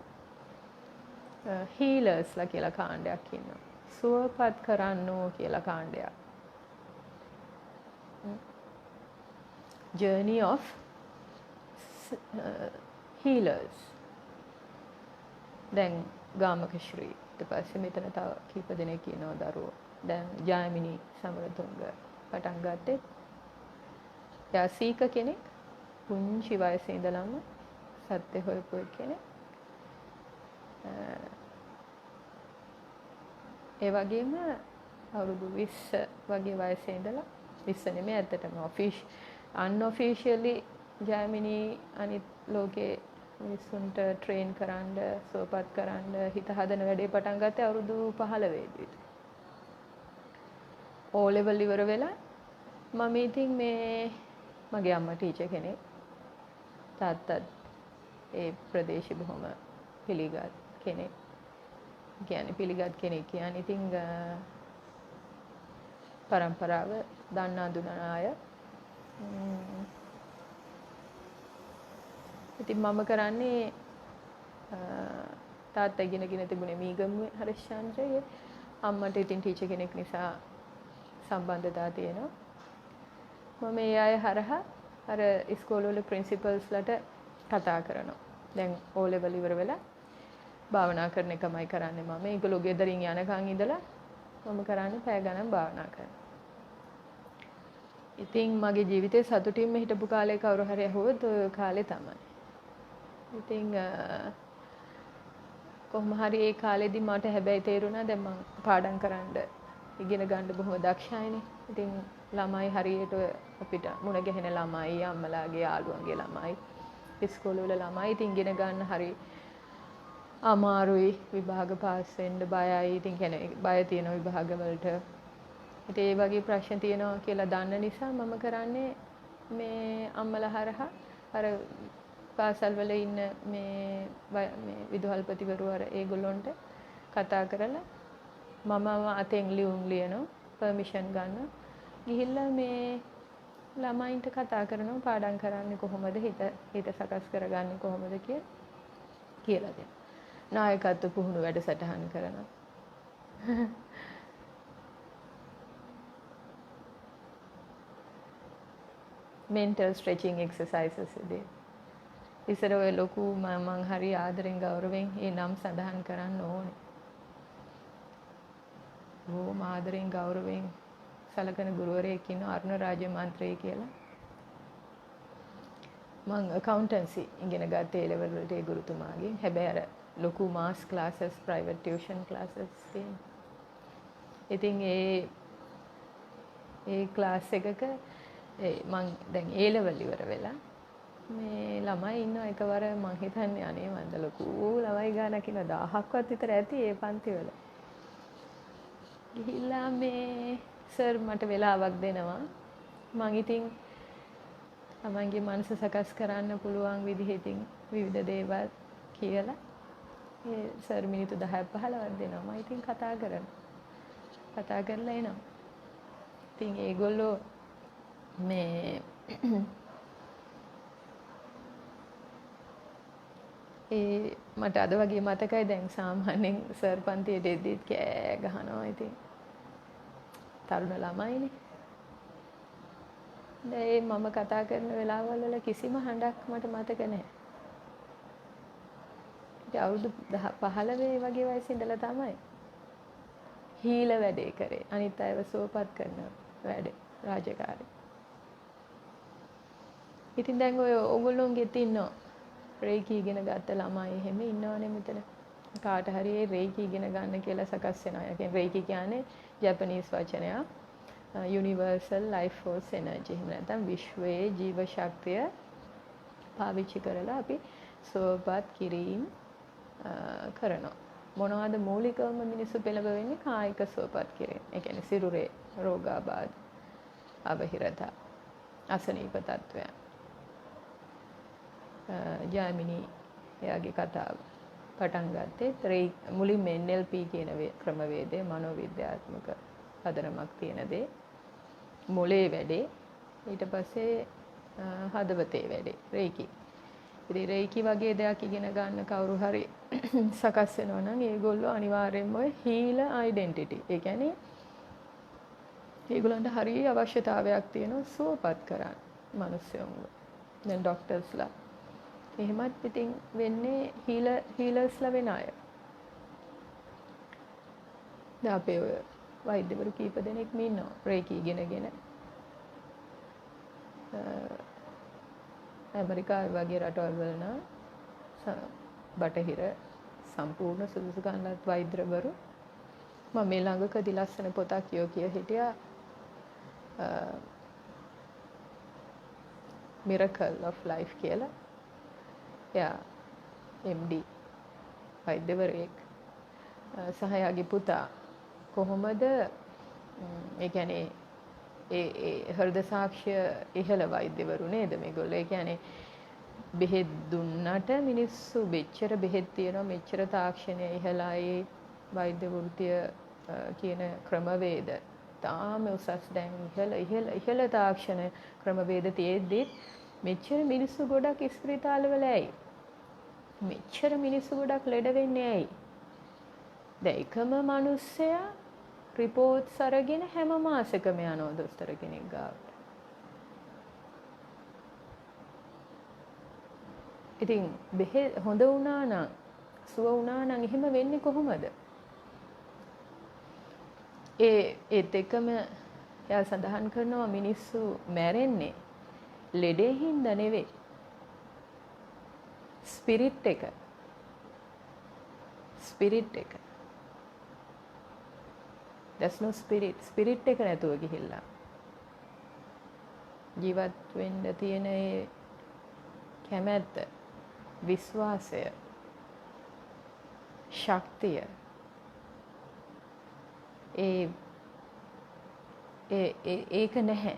හීලර්ස්ලා කියලා කාණ්ඩයක් ඉන්නවා. සුවපත් කරන්නෝ කියලා කාණ්ඩයක්. Journey of healers. දැන් ගාමක ශ්‍රී ඊට පස්සේ මෙතන තව කීප දෙනෙක් ඉන්නවා දරුවෝ. දැන් ජයමිනි සමරතුංග පටන් ගත්තේ. එයා සීක කෙනෙක්. පුංචි වයසේ ඉඳලම සත්‍ය හොයපු කෙනෙක්. ඒ වගේම අවුරුදු 20 වගේ වයසේ ඉඳලා 20 නෙමෙයි ඇත්තටම unofficially ජයමිනි අනිත් ලෝකේ මිනිස්සුන්ට ට්‍රේන් කරන්න සුවපත් කරන්න හිත හදන වැඩේ පටන් ගත්තේ අවුරුදු 15 වෙදී. O level ඉවර වෙලා මම ඉතින් මේ මගේ අම්මා ටීචර් කෙනෙක්. තාත්තත් ඒ ප්‍රදේශේ බොහොම පිළිගත් කෙනෙක්. කියන්නේ පිළිගත් කෙනෙක් කියන්නේ ඉතින් පරම්පරාව දන්නා දුන්නා අය. ඉතින් මම කරන්නේ තාත්තා ඉගෙනගෙන තිබුණේ මීගමුවේ හරිශ්චන්ද්‍රයේ අම්මට ඉතින් ටීචර් කෙනෙක් නිසා සම්බන්ධතා තියෙනවා. මම ඒ අය හරහා අර ඉස්කෝලවල ප්‍රින්සිපල්ස්ලට කතා කරනවා. දැන් O level ඉවර වෙලා භාවනා කරන එකමයි කරන්නේ මම. ඒගොල්ලෝ ගෙදරින් යනකන් ඉඳලා මම කරන්නේ පැය ගණන් භාවනා කරනවා. ඉතින් මගේ ජීවිතේ සතුටින්ම හිටපු කාලේ කවුරු හරි ඇහුවොත් ඔය කාලේ තමයි. ඉතින් කොහොම හරි ඒ කාලෙදි මට හැබැයි තේරුණා දැන් මම පාඩම් කරන්න ඉගෙන ගන්න බොහොම දක්ෂයිනේ. ඉතින් ළමයි හරියට අපිට මුණ ගැහෙන ළමයි අම්මලාගේ යාළුවන්ගේ ළමයි ඉස්කෝලේ වල ළමයි ඉතින් ඉගෙන ගන්න හරි අමාරුයි විභාග පාස් වෙන්න බයයි. ඉතින් කියන්නේ බය තියෙන විභාග වලට. ඉතින් ඒ වගේ ප්‍රශ්න තියෙනවා කියලා දන්න නිසා මම කරන්නේ මේ අම්මලා හරහා අර පාසල් වල ඉන්න මේ විදුහල්පතිවරු අර ඒගොල්ලොන්ට කතා කරලා මම අතෙන් ලියුම් ලියනවා පර්මිෂන් ගන්න. ගිහිල්ලා මේ ළමයින්ට කතා කරනවා පාඩම් කරන්නේ කොහොමද හිත සකස් කරගන්නේ කොහොමද කියලා දෙනවා. නායකත්ව පුහුණු වැඩසටහන් කරනවා. mental stretching exercises ඉදී. ඉස්සර ඔය ලොකු මං හරි ආදරෙන් ගෞරවයෙන් ඒ නම් සඳහන් කරන්න ඕනේ. බොහොම ආදරෙන් ගෞරවයෙන් සලකන ගුරුවරයෙක් ඉන්නවා අරුණ රාජමන්ත්‍රේ කියලා. මං accountancy ඉගෙන ගත්තේ A level වලට ඒ ගුරුතුමාගෙන්. හැබැයි අර ලොකු mass classes private tuition classes තියෙන. ඉතින් ඒ ක්ලාස් එකක මං දැන් A level ඉවර වෙලා මේ ළමයි ඉන්නවා එකවර මං හිතන්නේ අනේ මන්ද ලොකු ළමයි ගානක් ඉන්න 1000ක්වත් විතර ඇති ඒ පන්තිවල. ගිහිල්ලා මේ සර් මට වෙලාවක් දෙනවා. මං ඉතින් තමන්ගේ මනස සකස් කරන්න පුළුවන් විදිහකින් විවිධ දේවල් කියලා ඒ සර් මිනිත්තු 10ක් 15ක් දෙනවා. මම ඉතින් කතා කරලා එනවා. ඉතින් ඒගොල්ලෝ මේ මට අද වගේ මතකයි දැන් සාමාන්‍යයෙන් සර් පන්තියට එද්දිත් කෑ ගහනවා ඉතින් තරුණ ළමයිනේ. දැන් මම කතා කරන වෙලාවල් වල කිසිම හඬක් මට මතක නැහැ. ඉතින් අවුරුදු 15 වගේ වයසේ ඉඳලා තමයි හීල වැඩේ කරේ. අනිත් අයව සුවපත් කරන වැඩේ රාජකාරී. ඉතින් දැන් ඔය ඕගොල්ලෝන්ගෙත් ඉන්නවා රේකි ඉගෙන ගත්ත ළමයි එහෙම ඉන්නවනේ මෙතන. කාට හරි ඒ රේකි ඉගෙන ගන්න කියලා සකස් වෙනවා. ඒ කියන්නේ රේකි කියන්නේ ජපනීස් වචනයක්. Universal Life Force Energy. එහෙම නැත්නම් විශ්වයේ ජීව ශක්තිය පාවිච්චි කරලා අපි සුවපත් කිරීම කරනවා. මොනවද මූලිකවම මිනිස්සු පෙළඹෙන්නේ කායික සුවපත් කිරීම. ඒ කියන්නේ සිරුරේ රෝගාබාධ, අවහිරතා, අසනීප තත්ත්වයන්. ජාමිනී එයාගේ කතාව පටන් ගත්තේ මුලින්ම NLP කියන ක්‍රමවේදය මනෝවිද්‍යාත්මක පදනමක් තියෙන දේ. මොලේ වැඩේ ඊට පස්සේ හදවතේ වැඩේ රේකි. ඉතින් රේකි වගේ දෙයක් ඉගෙන ගන්න කවුරු හරි සකස් වෙනවා නම් ඒගොල්ලෝ අනිවාර්යයෙන්ම ඔය හීල ඩෙන්ටිටි. ඒ කියන්නේ ඒගොල්ලන්ට හරිය අවශ්‍යතාවයක් තියෙනවා සුවපත් කරන්න මිනිස්සුන්ව. දැන් ડોක්ටර්ස්ලා එහෙමත් ඉතින් වෙන්නේ හීලර්ස්ලා වෙන අය. දැන් අපේ ඔය වෛද්‍යවරු කීප දෙනෙක් ඉන්නවා රේකි ඉගෙනගෙන. ඇමරිකාවේ වගේ රටවල් වල නම් බටහිර සම්පූර්ණ සුදුසුකම්ලත් වෛද්‍යවරු මම මේ ළඟකදී ලස්සන පොතක් කිය හිටියා Miracle of Life කියලා. එයා MD වෛද්‍යවරයෙක් සහ එයාගේ පුතා කොහොමද ඒ කියන්නේ ඒ හෘද සාක්ෂ්‍ය ඉහළ වෛද්‍යවරු නේද මේගොල්ලෝ. ඒ කියන්නේ බෙහෙත් දුන්නට මිනිස්සු මෙච්චර බෙහෙත් තියෙනවා මෙච්චර තාක්ෂණය ඉහළයි වෛද්‍ය වෘත්තිය කියන ක්‍රමවේද තාම උසස් දැන් ඉහළ තාක්ෂණ ක්‍රමවේද තියෙද්දි මෙච්චර මිනිස්සු ගොඩක් ස්පිරිතාලවල ඇයි මෙච්චර මිනිස්සු ගොඩක් ලෙඩ වෙන්නේ ඇයි. දැන් එකම මිනිස්සයා රිපෝට්ස් අරගෙන හැම මාසෙකම යනවා දොස්තර කෙනෙක් ගාවට. ඉතින් බෙහෙත් හොඳ වුණා නම් සුව වුණා නම් එහෙම වෙන්නේ කොහොමද? ඒත් එකම එයා සඳහන් කරනවා මිනිස්සු මැරෙන්නේ ලෙඩේ හින්දා නෙවෙයි. ස්පිරිට් එක. There's no spirit. ස්පිරිට් එක නැතුව ගිහිල්ලා. ජීවත් වෙන්න තියෙන ඒ කැමැත්ත, විශ්වාසය, ශක්තිය ඒක නැහැ.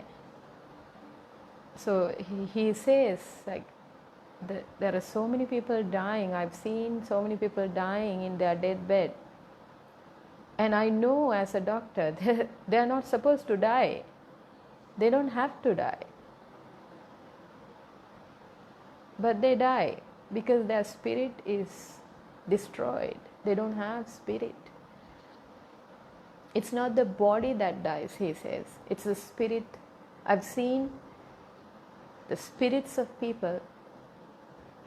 So he says like there are so many people dying. I've seen so many people dying in their deathbed. And I know as a doctor, they are not supposed to die. They don't have to die. but they die because their spirit is destroyed. They don't have spirit. It's not the body that dies, he says. It's the spirit. I've seen the spirits of people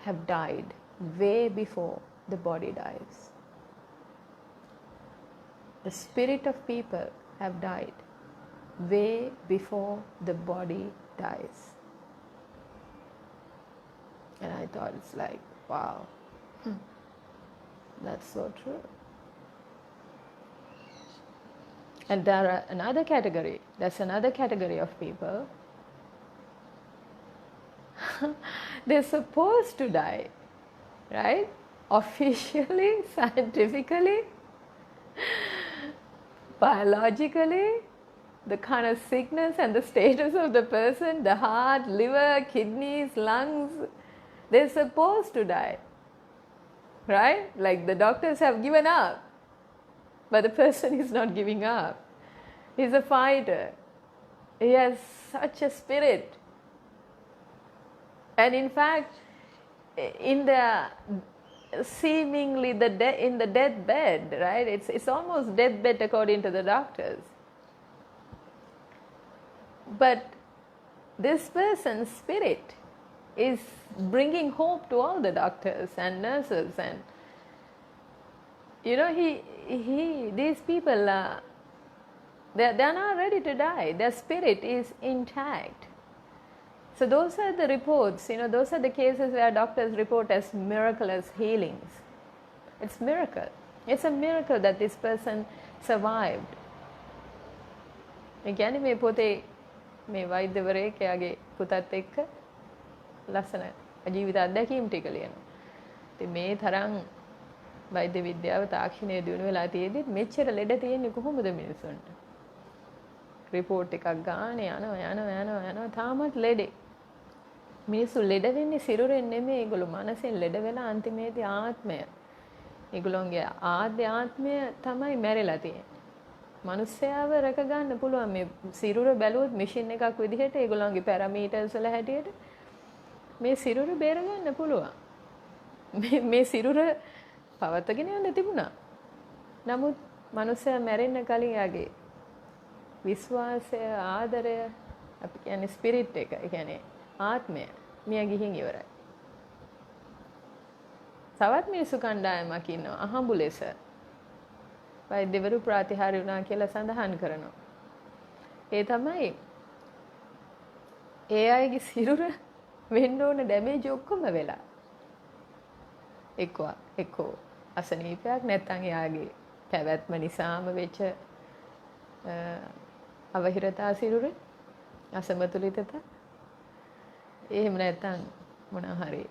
have died way before the body dies. The spirit of people have died way before the body dies. And I thought, it's like, wow, that's so true. And there are another category, there's another category of people. They're supposed to die, right? Officially, scientifically, biologically, the kind of sickness and the status of the person, the heart, liver, kidneys, lungs, they're supposed to die, right? Like the doctors have given up, but the person is not giving up. He's a fighter. He has such a spirit. And in fact, in the seemingly in the deathbed, right? It's almost deathbed according to the doctors. But this person's spirit is bringing hope to all the doctors and nurses, and these people they're not ready to die. Their spirit is intact. So those are the reports, those are the cases where doctors report as miraculous healings. It's miracle. It's a miracle that this person survived. ඒ කියන්නේ මේ පොතේ මේ වෛද්‍යවරයෙක් එයාගේ පුතත් එක්ක ලස්සන ජීවිත අත්දැකීම් ටික ලියනවා. ඉතින් මේ තරම් වෛද්‍ය විද්‍යාව තාක්ෂණය දියුණු වෙලා තියෙද්දි මෙච්චර ලෙඩ තියෙන්නේ කොහොමද මිනිස්සුන්ට? රිපෝට් එකක් ගානේ යනවා තාමත් ලෙඩේ. මිනිස්සු ලෙඩ වෙන්නේ සිරුරෙන් නෙමෙයි, ඒගොල්ලෝ මනසෙන් ලෙඩ වෙලා අන්තිමේදී ආත්මය. ඒගොල්ලෝගේ ආත්මය තමයි මැරිලා තියෙන්නේ. මනුස්සයාව රැක ගන්න පුළුවන් මේ සිරුර බැලුවොත් මැෂින් එකක් විදිහට ඒගොල්ලන්ගේ පැරාමීටර්ස් වල හැටියට මේ සිරුර බේර ගන්න පුළුවන්. මේ සිරුර පවත්වාගෙන යන්න තිබුණා. නමුත් මනුස්සයා මැරෙන්න කලින් යාගේ විශ්වාසය, ආදරය, අපි කියන්නේ ස්පිරිට් එක, ඒ කියන්නේ ආත්මය මිය ගිහින් ඉවරයි. තවත් මිනිස්සු කණ්ඩායමක් ඉන්නවා අහඹු ලෙස වෛද්‍යවරු ප්‍රතිහාර වුණා කියලා සඳහන් කරනවා. ඒ තමයි ඒ අයගේ සිරුර වෙන්න ඕන ඩැමේජ් ඔක්කොම වෙලා. එක්කෝ අසනීපයක් නැත්නම් එයාගේ පැවැත්ම නිසාම වෙච්ච අවහිරතා සිරුර, අසමතුලිතතා. එහෙම නැත්නම් මොනවා හරි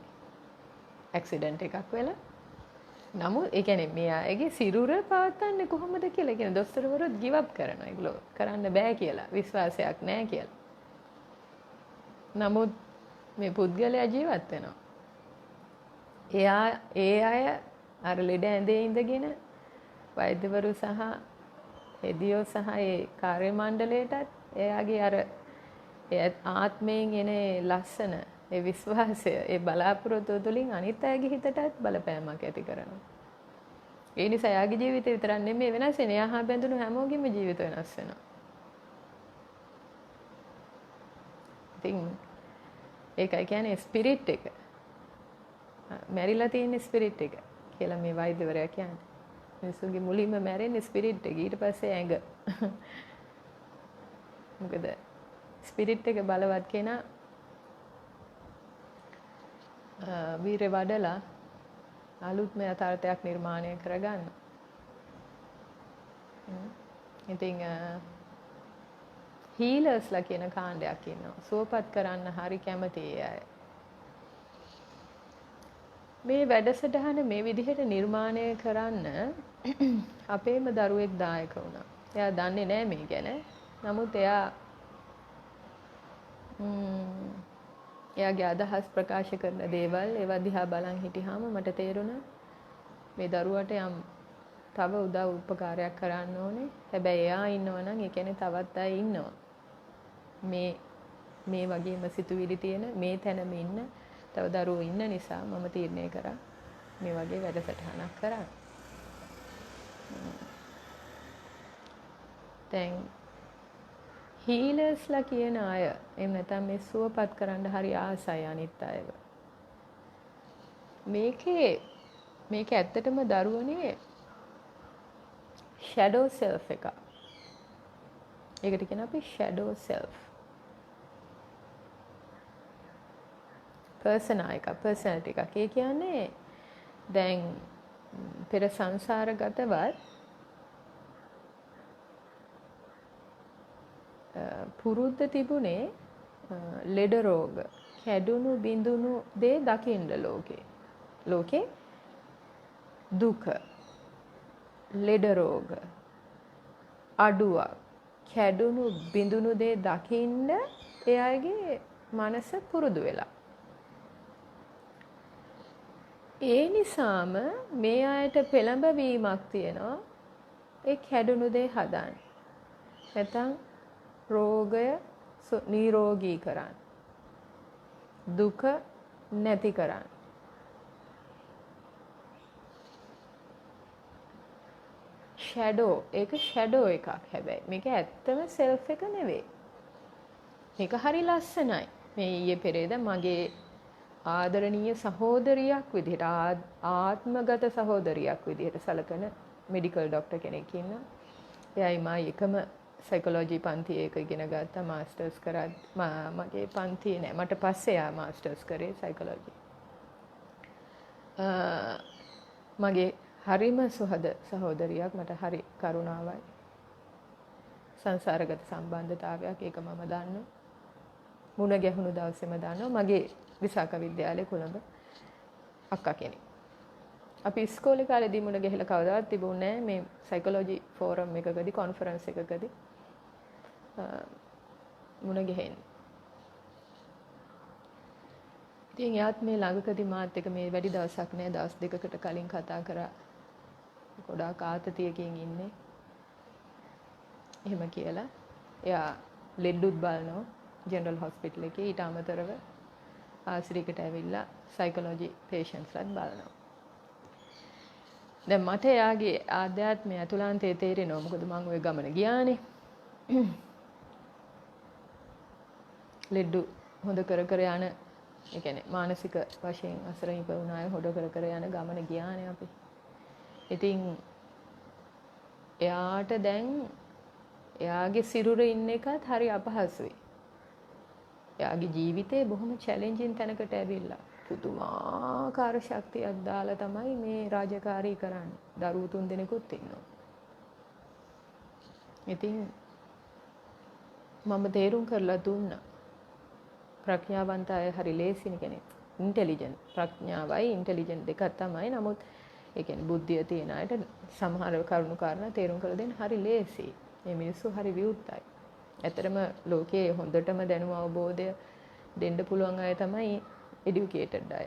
ඇක්සිඩන්ට් එකක් වෙලා. නමුත් ඒ කියන්නේ මෙයාගේ සිරුර පවත්වන්නේ කොහොමද කියලා කියන දොස්තරවරුත් ගිව් අප් කරනවා. ඒගොල්ලෝ කරන්න බෑ කියලා, විශ්වාසයක් නැහැ කියලා. නමුත් මේ පුද්ගලයා ජීවත් වෙනවා. ඒ අය අර ලෙඩ ඇඳේ ඉඳගෙන වෛද්‍යවරු සහ එදියෝ සහ ඒ කාර්ය මණ්ඩලයටත් එයාගේ අර ආත්මයෙන් එන ලස්සන ඒ විශ්වාසය, ඒ බලාපොරොත්තු තුළින් අනිත් අයගේ හිතටත් බලපෑමක් ඇති කරනවා. ඒ නිසා එයාගේ ජීවිතේ විතරක් නෙමෙයි වෙනස් වෙන්නේ, එයා හා බැඳුණු හැමෝගෙම ජීවිත වෙනස් වෙනවා. ඉතින් ඒකයි කියන්නේ ස්පිරිට් එක. මැරිලා තියෙන ස්පිරිට් එක කියලා මේ වෛද්‍යවරයා කියන්නේ. මිනිස්සුන්ගේ මුලින්ම මැරෙන්නේ ස්පිරිට් එක, ඊට පස්සේ ඇඟ. මොකද ස්පිරිට් එක බලවත් කෙනා වීරය වඩලා අලුත්ම යථාර්ථයක් නිර්මාණය කරගන්න. ඉතින් හීලර්ස්ලා කියන කාණ්ඩයක් ඉන්නවා. සුවපත් කරන්න හරි කැමති අය. මේ වැඩසටහන මේ විදිහට නිර්මාණය කරන්න අපේම දරුවෙක් දායක වුණා. එයා දන්නේ නැහැ මේ ගැන. නමුත් එයාගේ අදහස් ප්‍රකාශ කරන දේවල් ඒවා දිහා බලන් හිටියාම මට තේරුණා මේ දරුවට යම් තව උදව් උපකාරයක් කරන්න ඕනේ. හැබැයි එයා ඉන්නවා නම් ඒ කියන්නේ තවත් අය ඉන්නවා. මේ වගේම සිතුවිලි තියෙන මේ තැනම ඉන්න තව දරුවෝ ඉන්න නිසා මම තීරණය කරා මේ වගේ වැඩසටහනක් කරන්න. දැන් හීලර්ස්ලා කියන අය එහෙම නැත්නම් මේ සුවපත් කරන්න හරි ආසයි අනිත් අයව. මේක ඇත්තටම දරුවනේ ෂැඩෝ සෙල්ෆ් එක. ඒකට කියන අපි ෂැඩෝ සෙල්ෆ්. පර්සනා එක, පර්සනැලිටි එකක්. ඒ කියන්නේ දැන් පෙර සංසාරගතවත් පුරුද්ද තිබුණේ ලෙඩ රෝග, කැඩුණු බිඳුණු දේ දකින්න ලෝකේ දුක, ලෙඩ රෝග, අඩුවක්, කැඩුණු බිඳුණු දේ දකින්න එයාගේ මනස පුරුදු වෙලා. ඒ නිසාම මේ අයට පෙළඹවීමක් තියෙනවා ඒ කැඩුණු දේ හදන්න. නැත්නම් රෝගය නිරෝගී කරන්න. දුක නැති කරන්න. ඒක ෂැඩෝ එකක් හැබැයි. මේක ඇත්තම සෙල්ෆ් එක නෙවෙයි. මේක හරි ලස්සනයි. මේ ඊයේ පෙරේද මගේ ආදරණීය සහෝදරියක් විදිහට ආත්මගත සහෝදරියක් විදිහට සලකන මෙඩිකල් ડોක්ටර් කෙනෙක් ඉන්නවා. එයායි මා එකම සයිකොලොජි පන්තියේ එක ඉගෙන ගත්තා මාස්ටර්ස් කරත් මගේ පන්තියේ නෑ මට පස්සේ ආ මාස්ටර්ස් කරේ සයිකොලොජි. මගේ හරිම සුහද සහෝදරියක් මට හරි කරුණාවයි. සංසාරගත සම්බන්ධතාවයක් ඒක මම දන්නවා. මුණ ගැහුණු දවසේම දන්නවා මගේ විසාක විද්‍යාලයේ කොළඹ අක්කා කෙනෙක්. අපි ඉස්කෝලේ කාලේදී මුණ ගැහිලා කවදාවත් තිබුණේ නැහැ මේ සයිකොලොජි ෆෝරම් එකකදී කොන්ෆරන්ස් එකකදී මුණ ගැහෙන්නේ. ඉතින් යාත් මේ ළඟකදී මාත් එක මේ වැඩි දවසක් නෑ දවස් දෙකකට කලින් කතා කරා. ගොඩාක් ආතතියකින් ඉන්නේ. එහෙම කියලා. එයා ලෙඩුත් බලනවා ජෙනරල් හොස්පිටල් එකේ ඊට අමතරව ආශ්‍රිතකට ඇවිල්ලා සයිකොලොජි පේෂන්ට්ස්ලාත් බලනවා. දැන් මට එයාගේ ආධ්‍යාත්මය අතුලාන්තයේ තේරෙනවා. මොකද මම ওই ගමන ගියානේ. ලෙඩු හොඳ කර කර යන ඒ කියන්නේ මානසික වශයෙන් අසරණීප වුණ අය හොඳ කර කර යන ගමන ගියානේ අපි. ඉතින් එයාට දැන් එයාගේ සිරුර ඉන්න එකත් හරි අපහසුයි. එයාගේ ජීවිතේ බොහොම චැලෙන්ජින් තැනකට ඇවිල්ලා පුදුමාකාර ශක්තියක් දාලා තමයි මේ රාජකාරී කරන්නේ. දරුවෝ 3 දෙනෙකුත් ඉන්නවා. ඉතින් මම තේරුම් කරලා දුන්නා. ප්‍රඥාවන්ත අය හරි ලේසින කෙනෙක්. ඉන්ටෙලිජන්ට් ප්‍රඥාවයි ඉන්ටෙලිජන්ට් දෙකක් තමයි. නමුත් ඒ කියන්නේ බුද්ධිය තියෙන අයට සමහර කරුණු කාරණා තේරුම් කරලා දෙන්න හරි ලේසි. මේ මිනිස්සු හරි විවුර්තයි. ඇත්තටම ලෝකයේ හොඳටම දැනුම අවබෝධය දෙන්න පුළුවන් අය තමයි එඩියුකේටඩ් අය.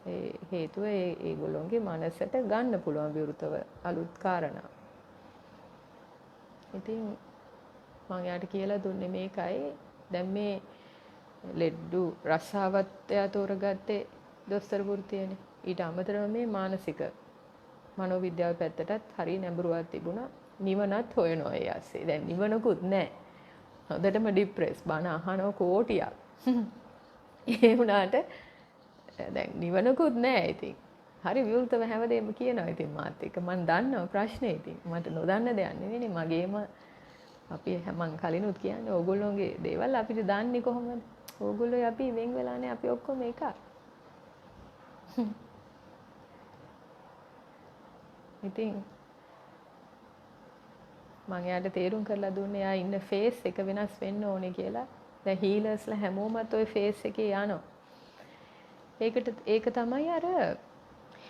ඒ හේතුව ඒගොල්ලෝගේ මනසට ගන්න පුළුවන් විවෘතව අලුත් කාරණා. ඉතින් මම යාට කියලා දුන්නේ මේකයි. දැන් මේ ලෙඩ්ඩු රසාවත් එයා තෝරගත්තේ දොස්තර වෘත්තියනේ. ඊට අමතරව මේ මානසික මනෝවිද්‍යාව පැත්තටත් හරිය නැඹුරුවක් තිබුණා. නිවනත් හොයනවා ඒ ඇස්සේ. දැන් නිවනකුත් නැහැ. හොඳටම ડિප්‍රෙස් බන අහනවා කෝටියක්. ඒ වුණාට දැන් නිවනකුත් නැහැ ඉතින්. හරි විවෘතව හැමදේම කියනවා ඉතින් මාත් එක්ක. මම දන්නවා ප්‍රශ්නේ ඉතින්. මට නොදන්න දෙයක් නෙවෙයිනේ. මගේම අපි මං කලිනුත් කියන්නේ ඕගොල්ලෝගේ දේවල් අපිට දන්නේ කොහොමද? ඕගොල්ලෝ අපි වෙන් වෙලානේ අපි ඔක්කොම එකක්. ඉතින් මම යාට තේරුම් කරලා දුන්නේ යා ඉන්න ෆේස් එක වෙනස් වෙන්න ඕනේ කියලා. දැන් හීලර්ස්ලා හැමෝමත් ওই ෆේස් එකේ යනවා. ඒක තමයි අර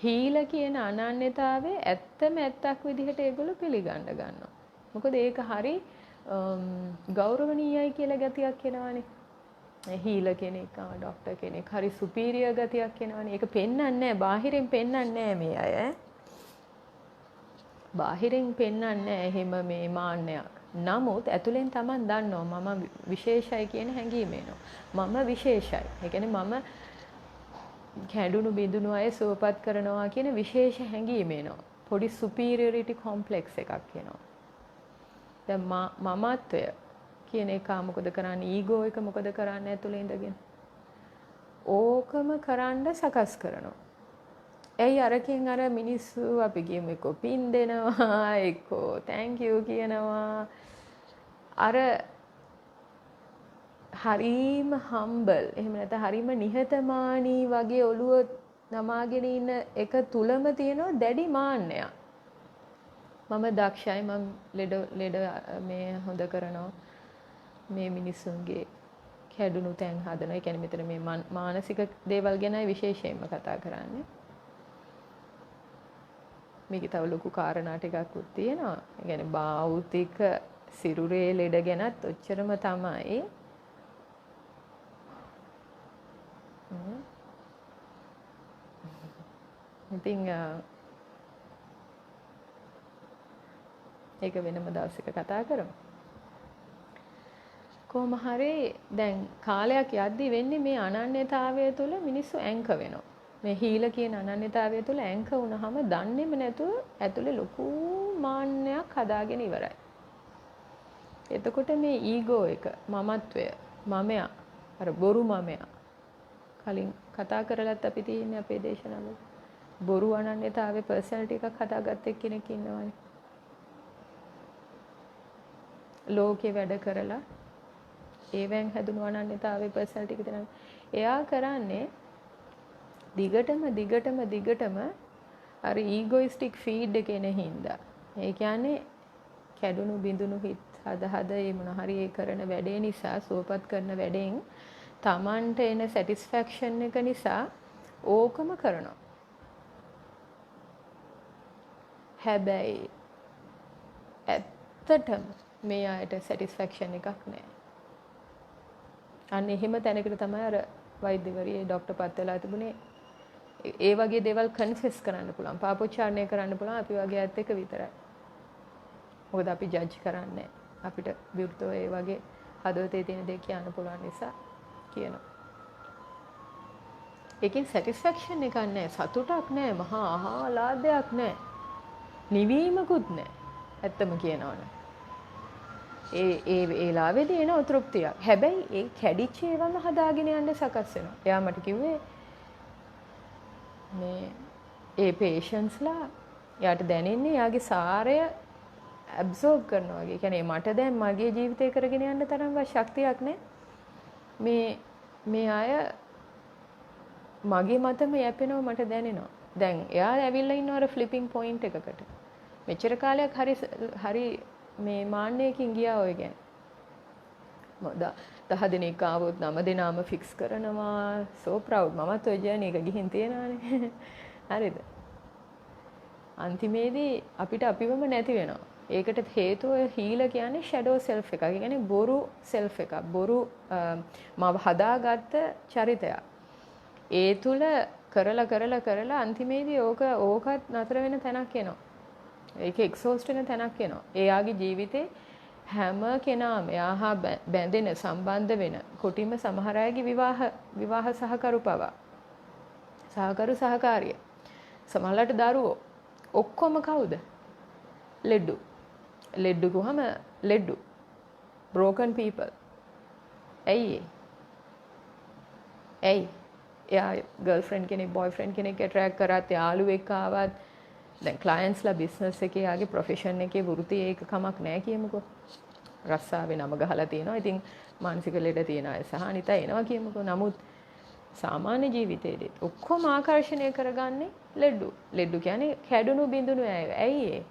හීල කියන අනන්‍යතාවයේ ඇත්තම ඇත්තක් විදිහට ඒගොල්ලෝ පිළිගන්න ගන්නවා. මොකද ඒක හරි ගෞරවණීයයි කියලා ගතියක් එනවනේ. හීල කෙනෙක් ඩොක්ටර් කෙනෙක් හරි සුපීරියර් ගතියක් එනවනේ. ඒක පෙන්වන්නේ නැහැ. බාහිරින් පෙන්වන්නේ නැහැ මේ අය. බාහිරින් පෙන්වන්නේ නැහැ එහෙම මේ මාන්නයක්. නමුත් ඇතුලෙන් Taman දන්නවා මම විශේෂයි කියන හැඟීම එනවා. මම විශේෂයි. ඒ කියන්නේ මම කැඩුණු බිඳුණු අය සුවපත් කරනවා කියන විශේෂ හැඟීම එනවා. පොඩි superiority complex එකක් එනවා. දැන් මමත්වය කියන එක මොකද කරන්නේ? ඊගෝ එක මොකද කරන්නේ ඇතුලේ ඉඳගෙන? ඕකම කරන්න සකස් කරනවා. ඇයි අරකින් අර මිනිස්සු අපි කියමු එක්කෝ පින් දෙනවා, එක්කෝ thank you කියනවා. අර හරීම humble එහෙම නැත්නම් හරීම නිහතමානී වගේ ඔළුව නමාගෙන ඉන්න එක තුලම තියෙන දැඩි මාන්නයක්. මම දක්ෂයි, මම ලෙඩ මේ හොඳ කරනවා. මේ මිනිසුන්ගේ කැඩුණු තැන් හදනවා. ඒ කියන්නේ මෙතන මේ මානසික දේවල් ගැනයි විශේෂයෙන්ම කතා කරන්නේ. මේක තව ලොකු කාරණා ටිකක්ත් තියෙනවා. ඒ කියන්නේ භෞතික සිරුරේ ලෙඩ ගැනත් ඔච්චරම තමයි. ඉතින් ඒක වෙනම දවසක කතා කරමු. කොහොම හරි දැන් කාලයක් යද්දි වෙන්නේ මේ අනන්‍යතාවය තුළ මිනිස්සු ඇංක වෙනවා. මේ හීල කියන අනන්‍යතාවය තුළ ඇංක වුණාම දන්නේම නැතුව ඇතුලේ ලොකු මාන්නයක් හදාගෙන ඉවරයි. එතකොට මේ ඊගෝ එක, මමත්වය, මමයා, අර බොරු මමයා කලින් කතා කරලත් අපි තියෙන්නේ අපේ දේශනාවල. බොරු අනන්‍යතාවයේ පර්සනැලිටි එකක් හදාගත්ත කෙනෙක් ඉන්නවනේ. ලෝකේ වැඩ කරලා ඒවෙන් හැදුණු අනන්‍යතාවයේ පර්සනැලිටි එක තමයි. එයා කරන්නේ දිගටම අර ඊගොයිස්ටික් ෆීඩ් එක එන හින්දා. ඒ කියන්නේ කැඩුණු බිඳුණු හිත් හද ඒ මොන හරි ඒ කරන වැඩේ නිසා, සුවපත් කරන වැඩෙන් Tamanට එන සැටිස්ෆැක්ෂන් එක නිසා ඕකම කරනවා. හැබැයි ඇත්තටම මේ අයට සැටිස්ෆැක්ෂන් එකක් නැහැ. අන්න එහෙම තැනකට තමයි අර වෛද්‍යවරිය ડોක්ටර් පත් වෙලා තිබුණේ. ඒ වගේ දේවල් කන්ෆෙස් කරන්න පුළුවන්. පාපොච්චාරණය කරන්න පුළුවන් අපි වගේ අයත් එක්ක විතරයි. මොකද අපි ජජ් කරන්නේ අපිට විරුද්ධව ඒ වගේ හදවතේ තියෙන දේ කියන්න පුළුවන් නිසා කියනවා. ඒකෙන් සැටිස්ෆැක්ෂන් එකක් නැහැ, සතුටක් නැහැ, මහා ආහ්ලාදයක් නැහැ. නිවීමකුත් නැහැ. ඇත්තම කියනවනේ. ඒ වෙලාවේදී එන තෘප්තියක්. හැබැයි ඒ කැඩිච්ච ඒවාම හදාගෙන යන්න සකස් වෙනවා. එයා මට කිව්වේ මේ ඒ පේෂන්ස්ලා යාට දැනෙන්නේ යාගේ සාරය ඇබ්සෝබ් කරනවා වගේ. කියන්නේ මට දැන් මගේ ජීවිතේ කරගෙන යන්න තරම්වත් ශක්තියක් නැහැ. මේ අය මගේ මතම යැපෙනවා මට දැනෙනවා. දැන් එයා ඇවිල්ලා ඉන්නවා අර ෆ්ලිපින් පොයින්ට් එකකට. මෙච්චර කාලයක් හරි මේ මාන්නයකින් ගියා ඔය ගැන. 10 දිනක් ආවොත් 9 දිනාම ෆික්ස් කරනවා. so proud. මමත් ඔය ජර්නි එක ගිහින් තියෙනවානේ. හරිද? අන්තිමේදී අපිට අපිවම නැති වෙනවා. ඒකට හේතුව හීල කියන්නේ ෂැඩෝ සෙල්ෆ් එකක්. ඒ කියන්නේ බොරු සෙල්ෆ් එකක්. බොරු මම හදාගත්ත චරිතයක්. ඒ තුල කරලා අන්තිමේදී ඕකත් නතර වෙන තැනක් එනවා. ඒක එක්සෝස්ට් වෙන තැනක් එනවා. එයාගේ ජීවිතේ හැම කෙනාම එයාහා බැඳෙන සම්බන්ධ වෙන කොටිම සමහර අයගේ විවාහ සහකරු පවා සහකරු සහකාරිය සමහරලාට දරුවෝ ඔක්කොම කවුද? ලෙඩ්ඩු ගොහම ලෙඩ්ඩු broken people. ඇයි එයා ගර්ල්ෆ්‍රෙන්ඩ් කෙනෙක් බොයිෆ්‍රෙන්ඩ් කෙනෙක් ඇට්‍රැක්ට් කරත් යාළුවෙක් ආවත් දැන් ක්ලයන්ට්ස්ලා බිස්නස් එකේ යාගේ ප්‍රොෆෙෂන් එකේ වෘත්තියේ ඒක කමක් නැහැ කියමුකෝ. රස්සාවේ නම ගහලා තියෙනවා. ඉතින් මානසික ලෙඩ තියෙන අය සහ අනිත් අය එනවා කියමුකෝ. නමුත් සාමාන්‍ය ජීවිතේදී ඔක්කොම ආකර්ෂණය කරගන්නේ ලෙඩ්ඩු කියන්නේ කැඩුණු බිඳුණු අය. ඇයි ඒ?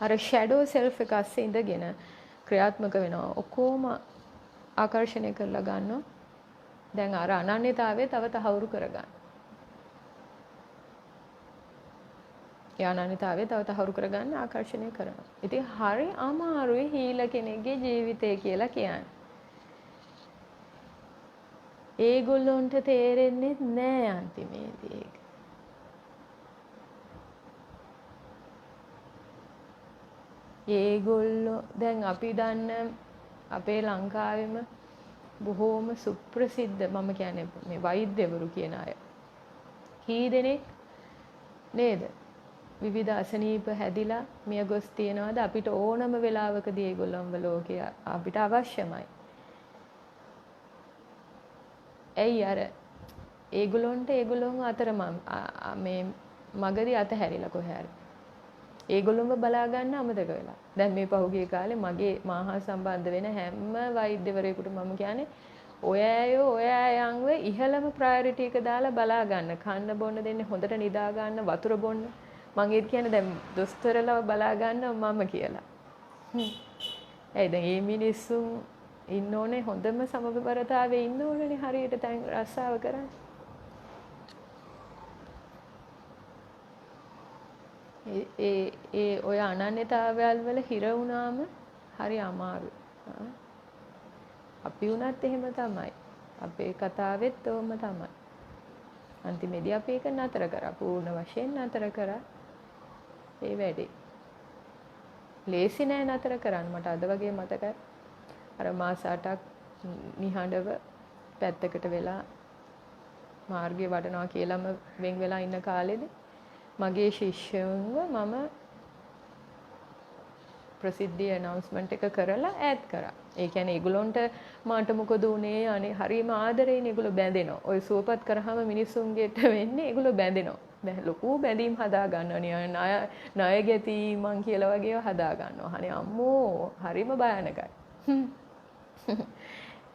අර ෂැඩෝ සෙල්ෆ් එක අස්සේ ඉඳගෙන ක්‍රියාත්මක වෙනවා. ඔක්කොම ආකර්ෂණය කරලා ගන්නවා. දැන් අර අනන්‍යතාවය තව තහවුරු කරගන්න. ඒ අනන්‍යතාවය තව තහවුරු කරගන්න ආකර්ෂණය කරනවා. ඉතින් හරි අමාරුයි හීල කෙනෙක්ගේ ජීවිතය කියලා කියන්නේ. ඒගොල්ලොන්ට තේරෙන්නේ නැහැ අන්තිමේදී ඒක. ඒගොල්ලෝ දැන් අපි දන්න අපේ ලංකාවෙම බොහෝම සුප්‍රසිද්ධ මම කියන්නේ මේ වෛද්‍යවරු කියන අය. කී දෙනෙක් නේද? විවිධ අසනීප හැදිලා මිය ගොස් තියනවාද අපිට ඕනම වෙලාවකදී ඒගොල්ලන්ව ලෝකේ අපිට අවශ්‍යමයි. ඇයි අර ඒගොල්ලොන්ට ඒගොල්ලොන් අතර මේ මගදී අතහැරිලා කොහේ හරි. ඒගොල්ලොන්ව බලා ගන්න අමතක වෙලා. දැන් මේ පහුගිය කාලේ මගේ මාහා සම්බන්ධ වෙන හැම වෛද්‍යවරයෙකුට මම කියන්නේ ඔය අයන්ව ඉහළම ප්‍රයොරිටි එක දාලා බලා ගන්න. කන්න බොන්න දෙන්නේ හොඳට නිදා ගන්න, වතුර බොන්න. මම ඒත් කියන්නේ දැන් දොස්තරලව බලා ගන්න මම කියලා. ඇයි දැන් මේ මිනිස්සුන් ඉන්න ඕනේ හොඳම සමබරතාවයේ ඉන්න ඕනේ හරියට දැන් රස්සාව කරන්න. ඒ ඔය අනන්‍යතාවයල් වල හිර වුණාම හරි අමාරුයි. අපි වුණත් එහෙම තමයි. අපේ කතාවෙත් ඕම තමයි. අන්තිමේදී අපි ඒක නතර කරා. පූර්ණ වශයෙන් නතර කරා. ඒ වැඩේ. ලේසි නෑ නතර කරන්න. මට අද වගේ මතකයි. අර මාස 8ක් නිහඬව පැත්තකට වෙලා මාර්ගය වඩනවා කියලාම වෙන් වෙලා ඉන්න කාලෙදී මගේ ශිෂ්‍යයන්ව මම ප්‍රසිද්ධිය announcement එක කරලා ඈඩ් කරා. ඒ කියන්නේ ඒගොල්ලන්ට මාට මොකද උනේ අනේ හරිම ආදරේනේ ඒගොල්ලෝ බැඳෙනවා. ඔය සුවපත් කරාම මිනිස්සුන්ගෙට වෙන්නේ ඒගොල්ලෝ බැඳෙනවා. දැන් ලොකු බැඳීම් හදා ගන්නවා. ණය ගැති මං කියලා වගේව හදා ගන්නවා. අනේ අම්මෝ හරිම භයානකයි.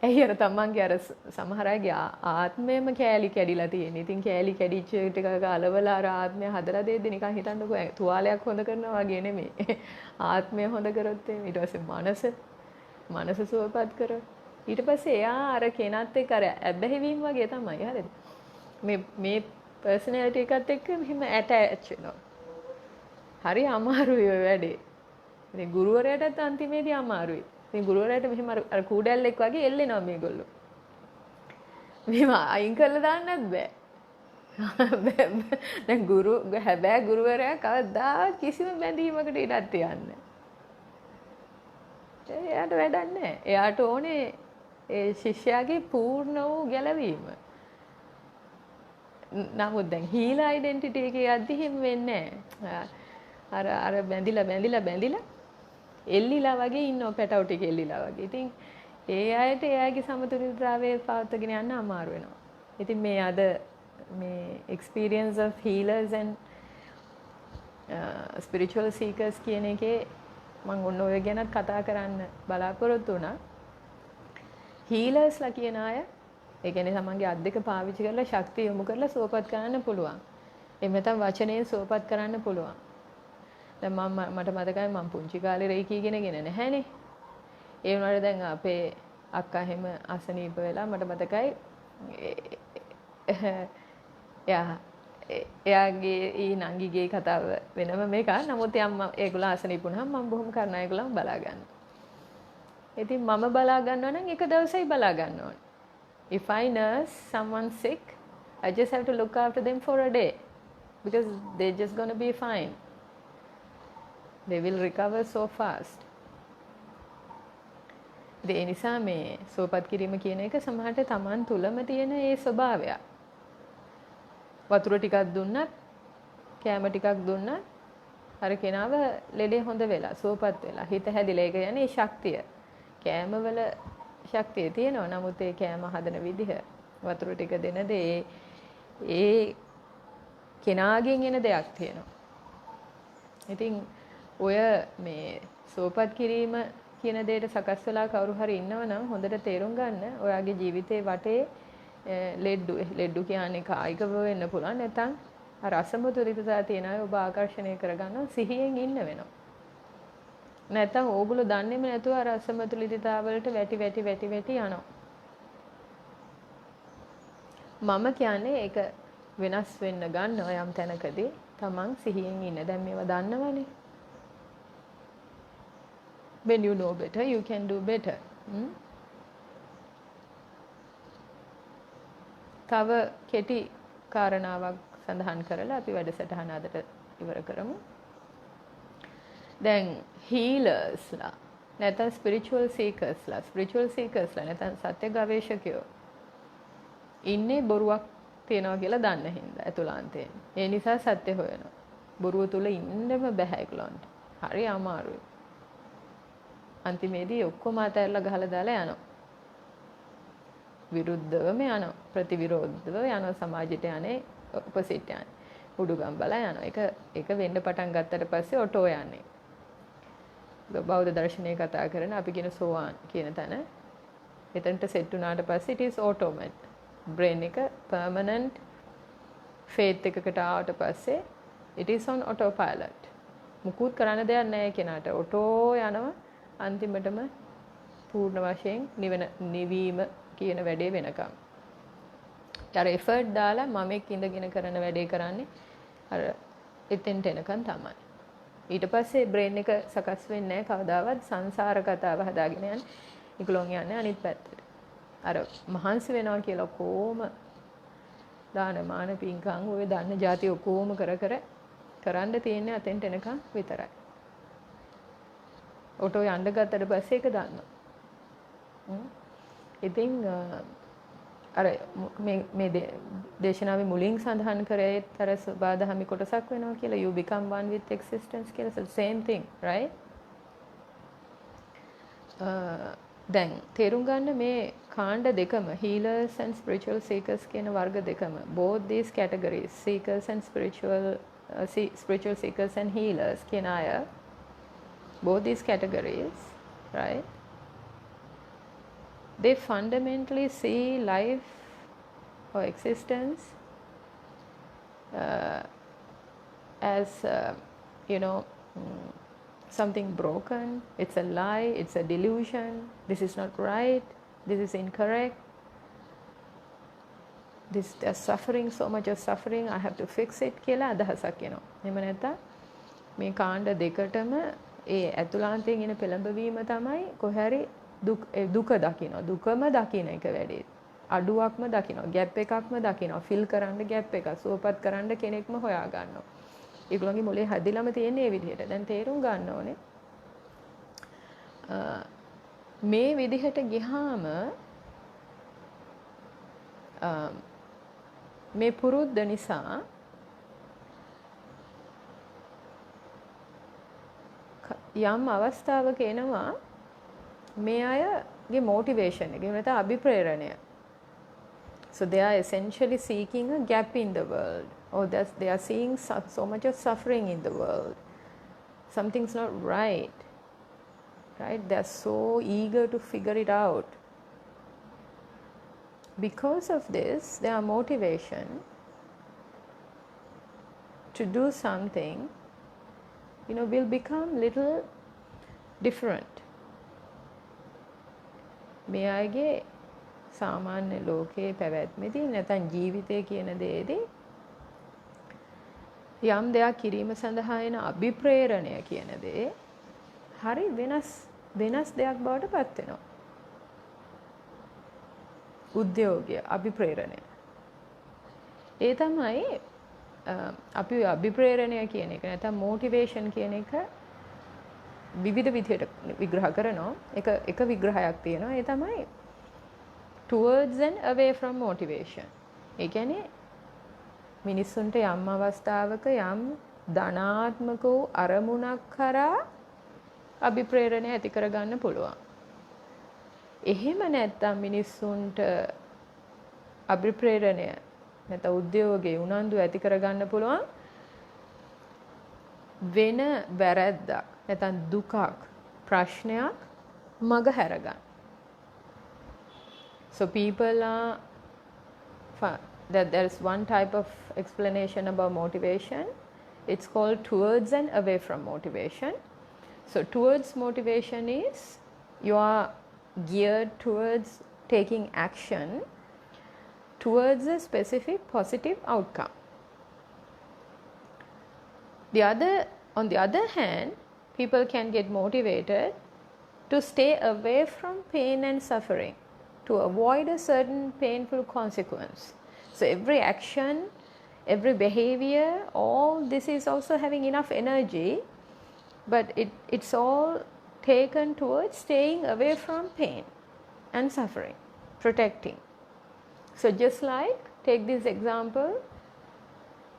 ඇයි අර තමන්ගේ අර සමහර අයගේ ආත්මයම කෑලි කැඩිලා තියෙන. ඉතින් කෑලි කැඩිච්ච ටික අලවලා අර ආත්මය හදලා දෙද්දි නිකන් හිතන්නකෝ තුවාලයක් හොඳ කරනවා වගේ නෙමෙයි. ආත්මය හොඳ කරොත් ඊට පස්සේ මනස සුවපත් කරොත් ඊට පස්සේ එයා අර කෙනත් එක්ක අර ඇබ්බැහිවීම වගේ තමයි. හරිද? මේ පර්සනැලිටි එකත් එක්ක මෙහෙම ඇටච් වෙනවා. හරි අමාරුයි ඔය වැඩේ. ඉතින් ගුරුවරයාටත් අන්තිමේදී අමාරුයි. ඉතින් ගුරුවරයාට මෙහෙම අර කූඩැල්ලෙක් වගේ එල්ලෙනවා මේගොල්ලෝ. මෙහෙම අයින් කරලා දාන්නත් බෑ. දැන් හැබැයි ගුරුවරයා කවදාවත් කිසිම බැඳීමකට ඉඩක් තියන්නේ නැහැ. එයාට වැඩක් නැහැ. එයාට ඕනේ ඒ ශිෂ්‍යයාගේ පූර්ණ වූ ගැලවීම. නමුත් දැන් හීලා ඩෙන්ටිටි එකේ යද්දි හිම වෙන්නේ නැහැ. අර බැඳිලා එල්ලිලා වගේ ඉන්නවා පැටව ටික එල්ලිලා වගේ. ඉතින් ඒ අයට එයාගේ සමතුලිතතාවය පවත්වාගෙන යන්න අමාරු වෙනවා. ඉතින් මේ අද මේ experience of healers and spiritual seekers කියන එකේ මම ඔන්න ඔය ගැනත් කතා කරන්න බලාපොරොත්තු වුණා. healersලා කියන අය ඒ කියන්නේ තමන්ගේ අත් දෙක පාවිච්චි කරලා ශක්තිය යොමු කරලා සුවපත් කරන්න පුළුවන්. එහෙම නැත්නම් වචනයෙන් සුවපත් කරන්න පුළුවන්. දැන් මට මතකයි මම පුංචි කාලේ රේකී ඉගෙනගෙන නැහැනේ. ඒ වුණාට දැන් අපේ අක්කා හැම අසනීප වෙලා මට මතකයි එයාගේ ඊ නංගිගේ කතාව වෙනම මේක. නමුත් ඒගොල්ලෝ අසනීප වුණාම මම බොහොම කරුණා ඒගොල්ලන්ව බලා ගන්නවා. ඉතින් මම බලා ගන්නවා නම් එක දවසයි බලා ගන්න ඕනේ. If I nurse someone sick, I just have to look after them for a day because they're just going to be fine. They will recover so fast. ඒ නිසා මේ සුවපත් කිරීම කියන එක සමහරට Taman තුලම තියෙන ඒ ස්වභාවය. වතුර ටිකක් දුන්නත්, කෑම ටිකක් දුන්නත් අර කෙනාව ලෙඩේ හොඳ වෙලා, සුවපත් වෙලා, හිත හැදිලා. ඒක යන්නේ ශක්තිය. කෑම වල ශක්තිය තියෙනවා. නමුත් ඒ කෑම හදන විදිහ, වතුර ටික දෙන දේ ඒ කෙනාගෙන් එන දෙයක් තියෙනවා. ඉතින් ඔය මේ සුවපත් කිරීම කියන දෙයට සකස් වෙලා කවුරු හරි ඉන්නවනම් හොඳට තේරුම් ගන්න. ඔයාගේ ජීවිතේ වටේ ලෙඩ්ඩු කියන්නේ කායිකව වෙන්න පුළුවන්. නැත්නම් අර අසමතුලිතතාවය තියෙන අය ඔබ ආකර්ෂණය කරගන්න සිහියෙන් ඉන්න වෙනවා. නැත්නම් ඕගොල්ලෝ දන්නේම නැතුව අර අසමතුලිතතාව වලට වැටි යනවා. මම කියන්නේ ඒක වෙනස් වෙන්න ගන්නවා යම් තැනකදී තමන් සිහියෙන් ඉන්න. දැන් මේවා දන්නවනේ. When you know better, you can do better. තව කෙටි කාරණාවක් සඳහන් කරලා අපි වැඩසටහන අදට ඉවර කරමු. දැන් healersලා නැත්නම් ස්පිරිචුවල් සීකර්ස්ලා නැත්නම් සත්‍ය ගවේෂකයෝ ඉන්නේ බොරුවක් තියනවා කියලා දන්න හින්දා ඇතුළාන්තයෙන්. ඒ නිසා සත්‍ය හොයනවා. බොරුව තුල ඉන්නම බෑ ඒගොල්ලන්ට. හරි අමාරුයි. අන්තිමේදී ඔක්කොම අතහැරලා ගහලා දාලා යනවා. විරුද්ධවම යනවා. ප්‍රතිවිරෝධව යනවා සමාජයට යන්නේ ඔපොසිට් යන්නේ. උඩුගම් බලා යනවා. ඒක වෙන්න පටන් ගත්තට පස්සේ ඔටෝ යන්නේ. බෞද්ධ දර්ශනය කතා කරන අපි කියන සෝවාන් කියන තැන එතනට සෙට් වුණාට පස්සේ it is automatic. brain එක permanent faith එකකට ආවට පස්සේ it is on autopilot. මුකුත් කරන්න දෙයක් නැහැ කෙනාට. ඔටෝ යනවා අන්තිමටම පූර්ණ වශයෙන් නිවීම කියන වැඩේ වෙනකම්. අර effort දාලා මමෙක් ඉඳගෙන කරන වැඩේ කරන්නේ අර එතෙන්ට එනකන් තමයි. ඊට පස්සේ brain එක සකස් වෙන්නේ නැහැ කවදාවත් සංසාර කතාව හදාගෙන යන්නේ. ඒගොල්ලෝ යන්නේ අනිත් පැත්තට. අර මහන්සි වෙනවා කියලා කොහොම දාන මාන පිංකම් ඔය දන්න જાති ඔක්කොම කරන්න තියෙන්නේ අතෙන්ට එනකන් විතරයි. ඔටෝ යන්න ගත්තට පස්සේ ඒක දන්නවා. ඉතින් අර මේ දේශනාවේ මුලින් සඳහන් කරේ තර සබාධමි කොටසක් වෙනවා කියලා you become one with existence කියලා. so same thing right. දැන් තේරුම් ගන්න මේ කාණ්ඩ දෙකම healers and spiritual seekers කියන වර්ග දෙකම both these categories seekers and spiritual seekers and healers කියන අය both these categories right they fundamentally see life or existence as something broken. It's a lie, it's a delusion, this is not right, this is incorrect, there's suffering, so much of suffering, I have to fix it කියලා අදහසක් එනවා. එහෙම නැත්නම් මේ කාණ්ඩ දෙකටම ඒ ඇතුළාන්තයෙන් එන පෙළඹවීම තමයි කොහරි දුක දකිනවා. දුකම දකින එක වැඩි. අඩුවක්ම දකිනවා, ગેප් එකක්ම දකිනවා, ෆිල් කරන්න ગેප් එකක්, සුවපත් කරන්න කෙනෙක්ම හොයා ගන්නවා. ඒගොල්ලන්ගේ මොලේ හැදිලාම තියෙන මේ විදිහට. දැන් තේරුම් ගන්න ඕනේ. මේ විදිහට ගියාම මේ පුරුද්ද නිසා යම් අවස්ථාවක එනවා මේ අයගේ motivation එක. එහෙම නැත්නම් අභිප්‍රේරණය. So they are essentially seeking a gap in the world. Or they are seeing so much of suffering in the world. Something's not right. Right? They are so eager to figure it out. Because of this, their motivation to do something, will become little different. මේ අයගේ සාමාන්‍ය ලෝකයේ පැවැත්මේදී නැත්නම් ජීවිතය කියන දෙයේදී යම් දෙයක් කිරීම සඳහා එන අභිප්‍රේරණය කියන දේ හරි වෙනස් දෙයක් බවට පත් වෙනවා. උද්‍යෝගය අභිප්‍රේරණය. ඒ තමයි අපි අභිප්‍රේරණය කියන එක නැත්නම් මොටිවේෂන් කියන එක විවිධ විදිහට විග්‍රහ කරනවා. එක විග්‍රහයක් තියෙනවා. ඒ තමයි towards and away from motivation. ඒ කියන්නේ මිනිස්සුන්ට යම් අවස්ථාවක යම් ධනාත්මක වූ අරමුණක් කරා අභිප්‍රේරණය ඇති කරගන්න පුළුවන්. එහෙම නැත්නම් මිනිස්සුන්ට අභිප්‍රේරණය නැත්නම් උද්‍යෝගයේ උනන්දු ඇති කරගන්න පුළුවන් වෙන වැරැද්දක් නැත්නම් දුකක් ප්‍රශ්නයක් මග හැරගන්න. So people are that there is one type of explanation about motivation. It's called towards and away from motivation. So towards motivation is you are geared towards taking action towards a specific positive outcome. On the other hand, people can get motivated to stay away from pain and suffering, to avoid a certain painful consequence. So every action, every behavior, all this is also having enough energy, but it's all taken towards staying away from pain and suffering, protecting. So just like, take this example,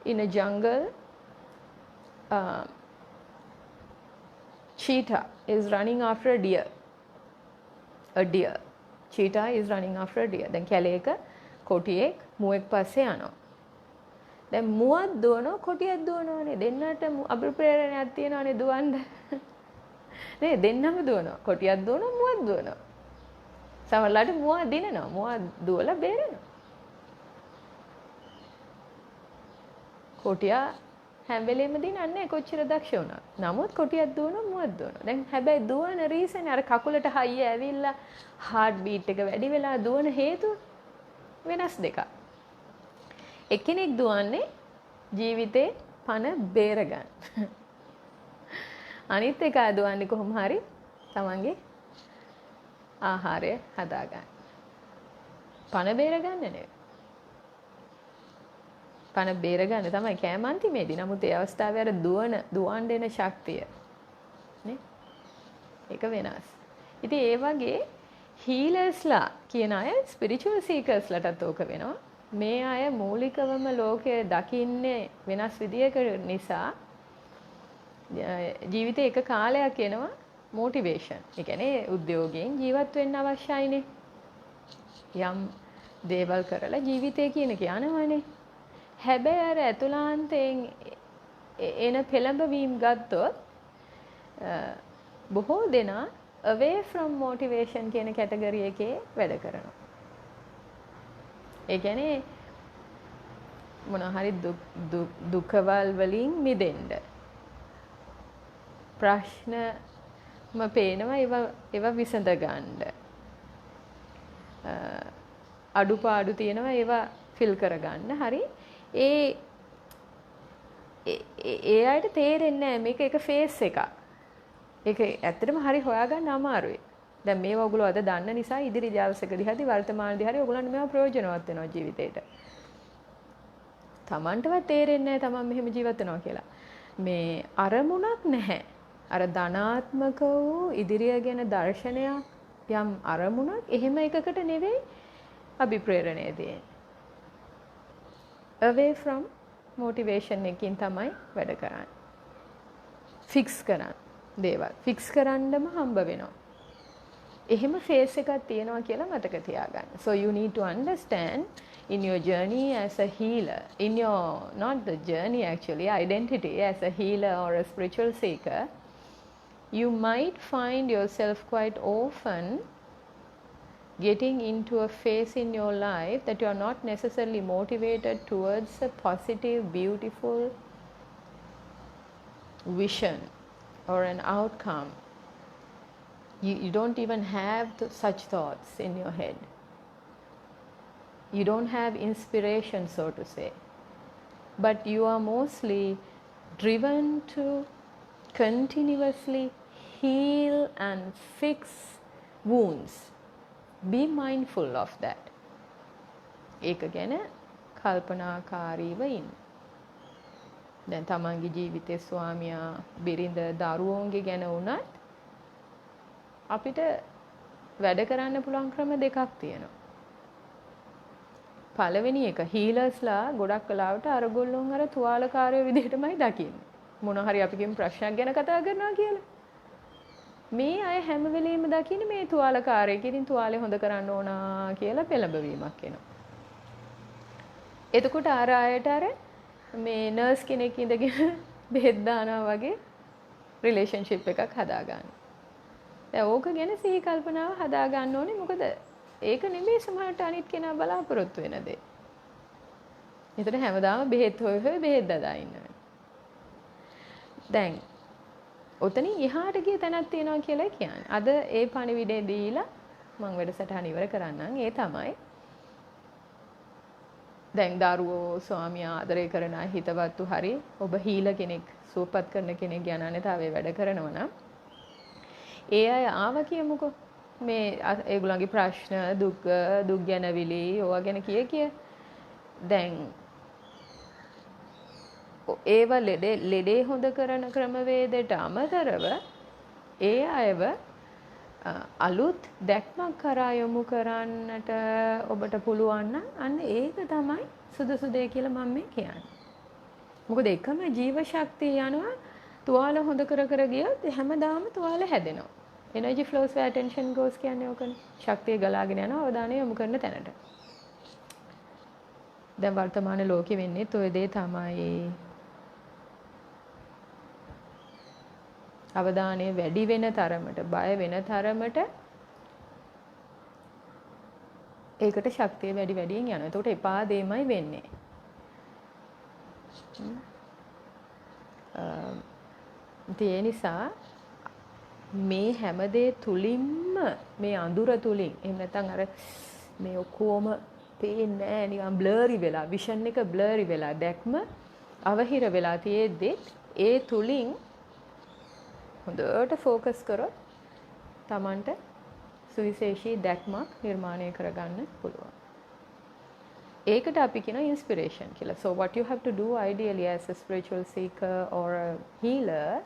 in a jungle, cheetah is running after a deer. Cheetah is running after a deer. දැන් කැලේක කොටියෙක් මුවෙක් පස්සේ යනවා. දැන් මුවක් දුවනවා කොටියක් දුවනවානේ. දෙන්නට අභිප්‍රේරණයක් තියෙනවානේ දුවන්න. නේ දෙන්නම දුවනවා. කොටියක් දුවනවා මුවක් දුවනවා. සමහරවිට මුවා දිනනවා. මුවා දුවලා බේරෙනවා. කොටියා හැම වෙලෙම දිනන්නේ කොච්චර දක්ෂ වුණත්. නමුත් කොටියක් දුවනවා මුවක් දුවනවා. දැන් හැබැයි දුවන රීසන් අර කකුලට හයිය ඇවිල්ලා හાર્ට් බීට් එක වැඩි වෙලා දුවන හේතුව වෙනස් දෙකක්. එක්කෙනෙක් දුවන්නේ ජීවිතේ පණ බේර ගන්න. අනිත් එක දුවන්නේ කොහොම හරි තමන්ගේ ආහාරය හදා ගන්න. පණ බේර ගන්න නෙවෙයි. පණ බේර ගන්න තමයි කෑම අන්තිමේදී. නමුත් ඒ අවස්ථාවේ අර දුවන් දෙන ශක්තිය නේ ඒක වෙනස්. ඉතින් ඒ වගේ හීලර්ස්ලා කියන අය ස්පිරිචුවල් සීකර්ස්ලටත් ඕක වෙනවා. මේ අය මූලිකවම ලෝකය දකින්නේ වෙනස් විදියක නිසා ජීවිතේ එක කාලයක් එනවා මොටිවේෂන්. ඒ කියන්නේ උද්‍යෝගයෙන් ජීවත් වෙන්න අවශ්‍යයිනේ. යම් දේවල් කරලා ජීවිතේ කියන එක යනවනේ. හැබැයි අර ඇතුළාන්තයෙන් එන පෙළඹවීම් ගත්තොත් බොහෝ දෙනා away from motivation කියන කැටගරි එකේ වැඩ කරනවා. ඒ කියන්නේ මොන හරි දුකවල් වලින් මිදෙන්න. ප්‍රශ්නම පේනවා ඒවා විසඳ ගන්න. අඩුපාඩු තියෙනවා ඒවා ෆිල් කරගන්න. හරි ඒ අයට තේරෙන්නේ නැහැ මේක එක ෆේස් එකක්. ඒක ඇත්තටම හරි හොයාගන්න අමාරුයි. දැන් මේවා ඔයගොල්ලෝ අද දන්න නිසා ඉදිරි දවසකදී හරි වර්තමානයේදී හරි ඔයගොල්ලන්ට මේවා ප්‍රයෝජනවත් වෙනවා ජීවිතේට. Tamanටවත් තේරෙන්නේ නැහැ Taman මෙහෙම ජීවත් වෙනවා කියලා. මේ අරමුණක් නැහැ. අර ධනාත්මක වූ ඉදිරිය ගැන දර්ශනයක් යම් අරමුණක් එහෙම එකකට නෙවෙයි අභිප්‍රේරණය දෙන්නේ. away from motivation එකකින් තමයි වැඩ කරන්නේ. fix කරන්න දේවල්. fix කරන්නම හම්බ වෙනවා. එහෙම phase එකක් තියෙනවා කියලා මතක තියාගන්න. So you need to understand in your journey as a healer, in your, not the journey actually, identity as a healer or a spiritual seeker, you might find yourself quite often getting into a phase in your life that you are not necessarily motivated towards a positive, beautiful vision or an outcome. You don't even have such thoughts in your head. You don't have inspiration, so to say. But you are mostly driven to continuously heal and fix wounds. Be mindful of that. ඒක ගැන කල්පනාකාරීව ඉන්න. දැන් තමන්ගේ ජීවිතේ ස්වාමියා බිරිඳ දරුවෝන්ගේ ගැන වුණත් අපිට වැඩ කරන්න පුළුවන් ක්‍රම දෙකක් තියෙනවා. පළවෙනි එක හීලර්ස්ලා ගොඩක් වෙලාවට අරගොල්ලොන් අර තුවාලකාරයෝ විදිහටමයි දකින්නේ. මොන හරි අපි කියමු ප්‍රශ්නයක් ගැන කතා කරනවා කියලා. මේ අය හැම වෙලෙම දකින්නේ මේ තුවාලකාරයෙක් ඉතින් තුවාලේ හොඳ කරන්න ඕන කියලා පෙළඹවීමක් එනවා. එතකොට අර අයට අර මේ නර්ස් කෙනෙක් ඉඳගෙන බෙහෙත් දානවා වගේ රිලේෂන්ෂිප් එකක් හදා ගන්න. දැන් ඕක ගැන සිහි කල්පනාව හදා ගන්න ඕනේ. මොකද ඒක නෙමෙයි සමහරට අනිත් කෙනා බලාපොරොත්තු වෙන දේ. එතන හැමදාම බෙහෙත් හොය බෙහෙත් දදා ඉන්නවා. දැන් ඔතනින් එහාට ගිය තැනක් තියෙනවා කියලා කියන්නේ. අද ඒ පණිවිඩය දීලා මම වැඩසටහන ඉවර කරන්නම්. ඒ තමයි දැන් දරුවෝ ස්වාමියා ආදරය කරන හිතවත්තු හරි ඔබ හීල කෙනෙක් සුවපත් කරන කෙනෙක් ගැන අනතාවේ වැඩ කරනවා නම් ඒ අය ආව කියමුකෝ මේ ඒගොල්ලන්ගේ ප්‍රශ්න දුක් ගැනවිලි ඕවා ගැන කිය දැන් ඒව ලෙඩේ හොඳ කරන ක්‍රමවේදයට අමතරව ඒ අයව අලුත් දැක්මක් කරා යොමු කරන්නට ඔබට පුළුවන් නම් අන්න ඒක තමයි සුදුසු දේ කියලා මම මේ කියන්නේ. මොකද එකම ජීව ශක්තිය යනවා තුවාල හොඳ කර ගියොත් හැමදාම තුවාල හැදෙනවා. energy flows where attention goes කියන්නේ ඕකනේ. ශක්තිය ගලාගෙන යනවා අවධානය යොමු කරන තැනට. දැන් වර්තමාන ලෝකෙ වෙන්නේ ඔය දේ තමයි. අවධානය වැඩි වෙන තරමට, බය වෙන තරමට ඒකට ශක්තිය වැඩි වැඩියෙන් යනවා. එතකොට එපා දෙයමයි වෙන්නේ. ඒ නිසා මේ හැමදේ තුලින්ම මේ අඳුර තුලින් එහෙම නැත්නම් අර මේ ඔක්කොම පේන්නේ නැහැ නිකන් බ්ලරි වෙලා විෂන් එක බ්ලරි වෙලා දැක්ම අවහිර වෙලා තියෙද්දි ඒ තුලින් හොඳට ફોકસ කරොත් Tamanට සුවිශේෂී දැක්මක් නිර්මාණය කරගන්න පුළුවන්. ඒකට අපි කියන inspiration කියලා. So what you have to do ideally as a spiritual seeker or a healer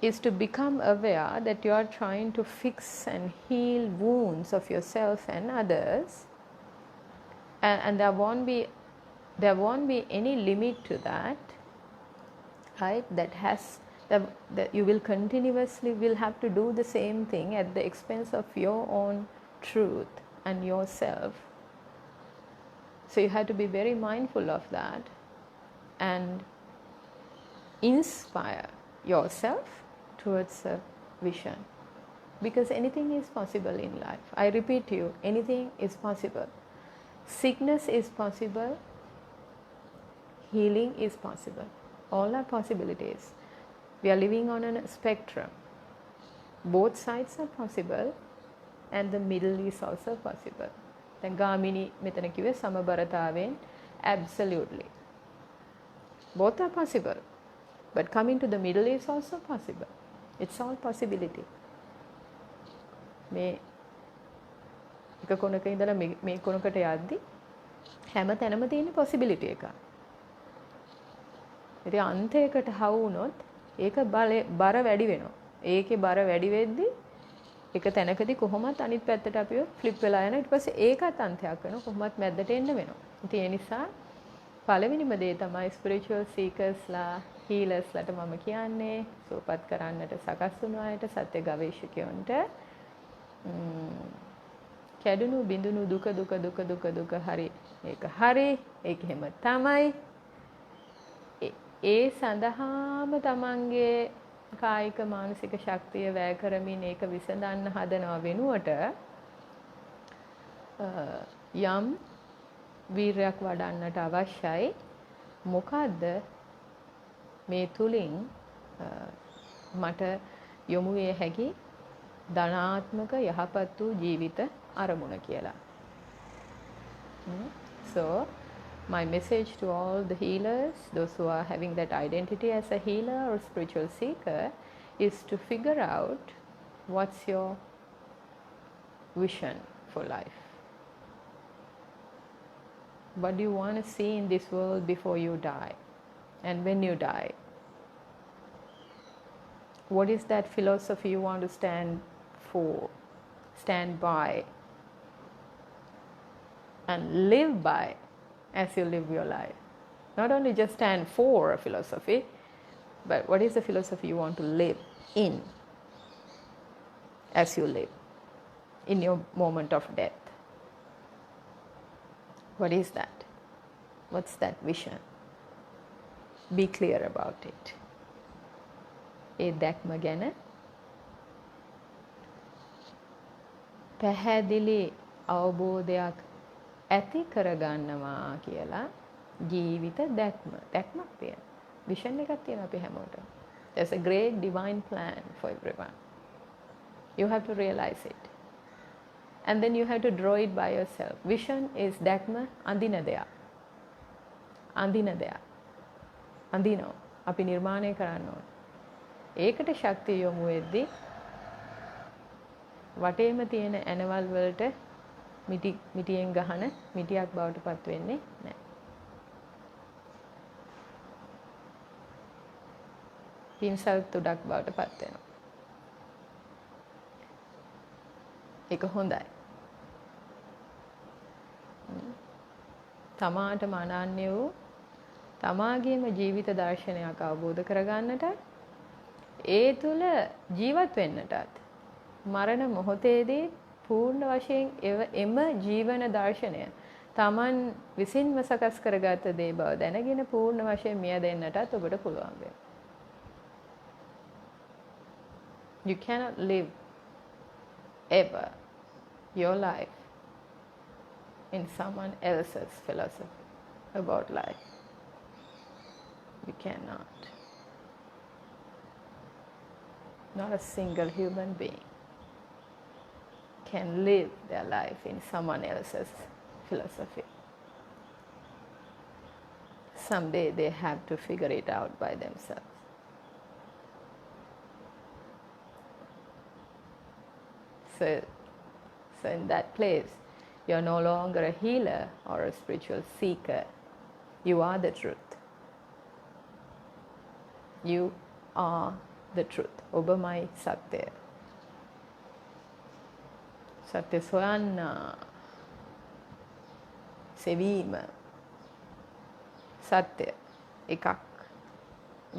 is to become aware that you are trying to fix and heal wounds of yourself and others, and there won't be any limit to that, right? That you will continuously will have to do the same thing at the expense of your own truth and yourself. So you have to be very mindful of that and inspire yourself towards a vision, because anything is possible in life. I repeat to you, anything is possible. Sickness is possible, healing is possible. All are possibilities. We are living on a spectrum. Both sides are possible and the middle is also possible. Then Gamini මෙතන කිව්වේ සමබරතාවෙන් absolutely. Both are possible. But coming to the middle is also possible. It's all possibility. මේ එක කොනක ඉඳලා මේ කොනකට යද්දි හැම තැනම තියෙන possibility එක. ඉතින් අන්තයකට හවු වුණොත් ඒක බර වැඩි වෙනවා. ඒකේ බර වැඩි වෙද්දි එක තැනකදී කොහොමත් අනිත් පැත්තට අපිව ෆ්ලිප් වෙලා යනවා. ඊට පස්සේ ඒකත් අන්තයක් වෙනවා. කොහොමත් මැද්දට එන්න වෙනවා. ඉතින් ඒ නිසා පළවෙනිම දේ තමයි spiritual seekersලා healersලාට මම කියන්නේ සෝපත් කරන්නට සකස් වුණු අයට, සත්‍ය ගවේෂකයන්ට කැඩුණු බිඳුණු දුක හරි ඒක හරි ඒක එහෙම තමයි. ඒ සඳහාම තමන්ගේ කායික මානසික ශක්තිය වැය කරමින් ඒක විසඳන්න හදනව වෙනුවට යම් වීරයක් වඩන්නට අවශ්‍යයි. මොකද්ද මේ තුලින් මට යොමු විය හැකි ධනාත්මක යහපත් වූ ජීවිත අරමුණ කියලා. So my message to all the healers, those who are having that identity as a healer or spiritual seeker, is to figure out what's your vision for life. What do you want to see in this world before you die and when you die? What is that philosophy you want to stand for, stand by, and live by as you live your life? Not only just stand for a philosophy, but what is the philosophy you want to live in as you live in your moment of death? What is that? What's that vision? Be clear about it. ඒ දැක්ම ගැන පැහැදිලි අවබෝධයක් ඇති කරගන්නවා කියලා ජීවිත දැක්මක් තියෙනවා. විෂන් එකක් තියෙනවා අපි හැමෝටම. There's a great divine plan for everyone. You have to realize it. And then you have to draw it by yourself. Vision is දැක්ම අඳින දෙයක්. අඳිනවා. අපි නිර්මාණය කරන්න ඕනේ. ඒකට ශක්තිය යොමු වෙද්දී වටේම තියෙන ඇනවල් වලට මිටියෙන් ගහන මිටියක් බවට පත් වෙන්නේ නැහැ. පින්සල් තුඩක් බවට පත් වෙනවා. ඒක හොඳයි. තමාටම අනන්‍ය වූ තමාගේම ජීවිත දර්ශනයක් අවබෝධ කරගන්නට ඒ තුල ජීවත් වෙන්නටත් මරණ මොහොතේදී පූර්ණ වශයෙන් එම ජීවන දර්ශනය Taman විසින්ම සකස් කරගත් දේ බව දැනගෙන පූර්ණ වශයෙන් මිය දෙන්නටත් ඔබට පුළුවන් වෙනවා. You cannot live ever your life in someone else's philosophy about life. You cannot. Not a single human being can live their life in someone else's philosophy. Someday they have to figure it out by themselves. So in that place, you're no longer a healer or a spiritual seeker. You are the truth. You are the truth. ඔබමයි සත්‍යය. සත්‍ය සොයන්න සෙවීම සත්‍ය එකක්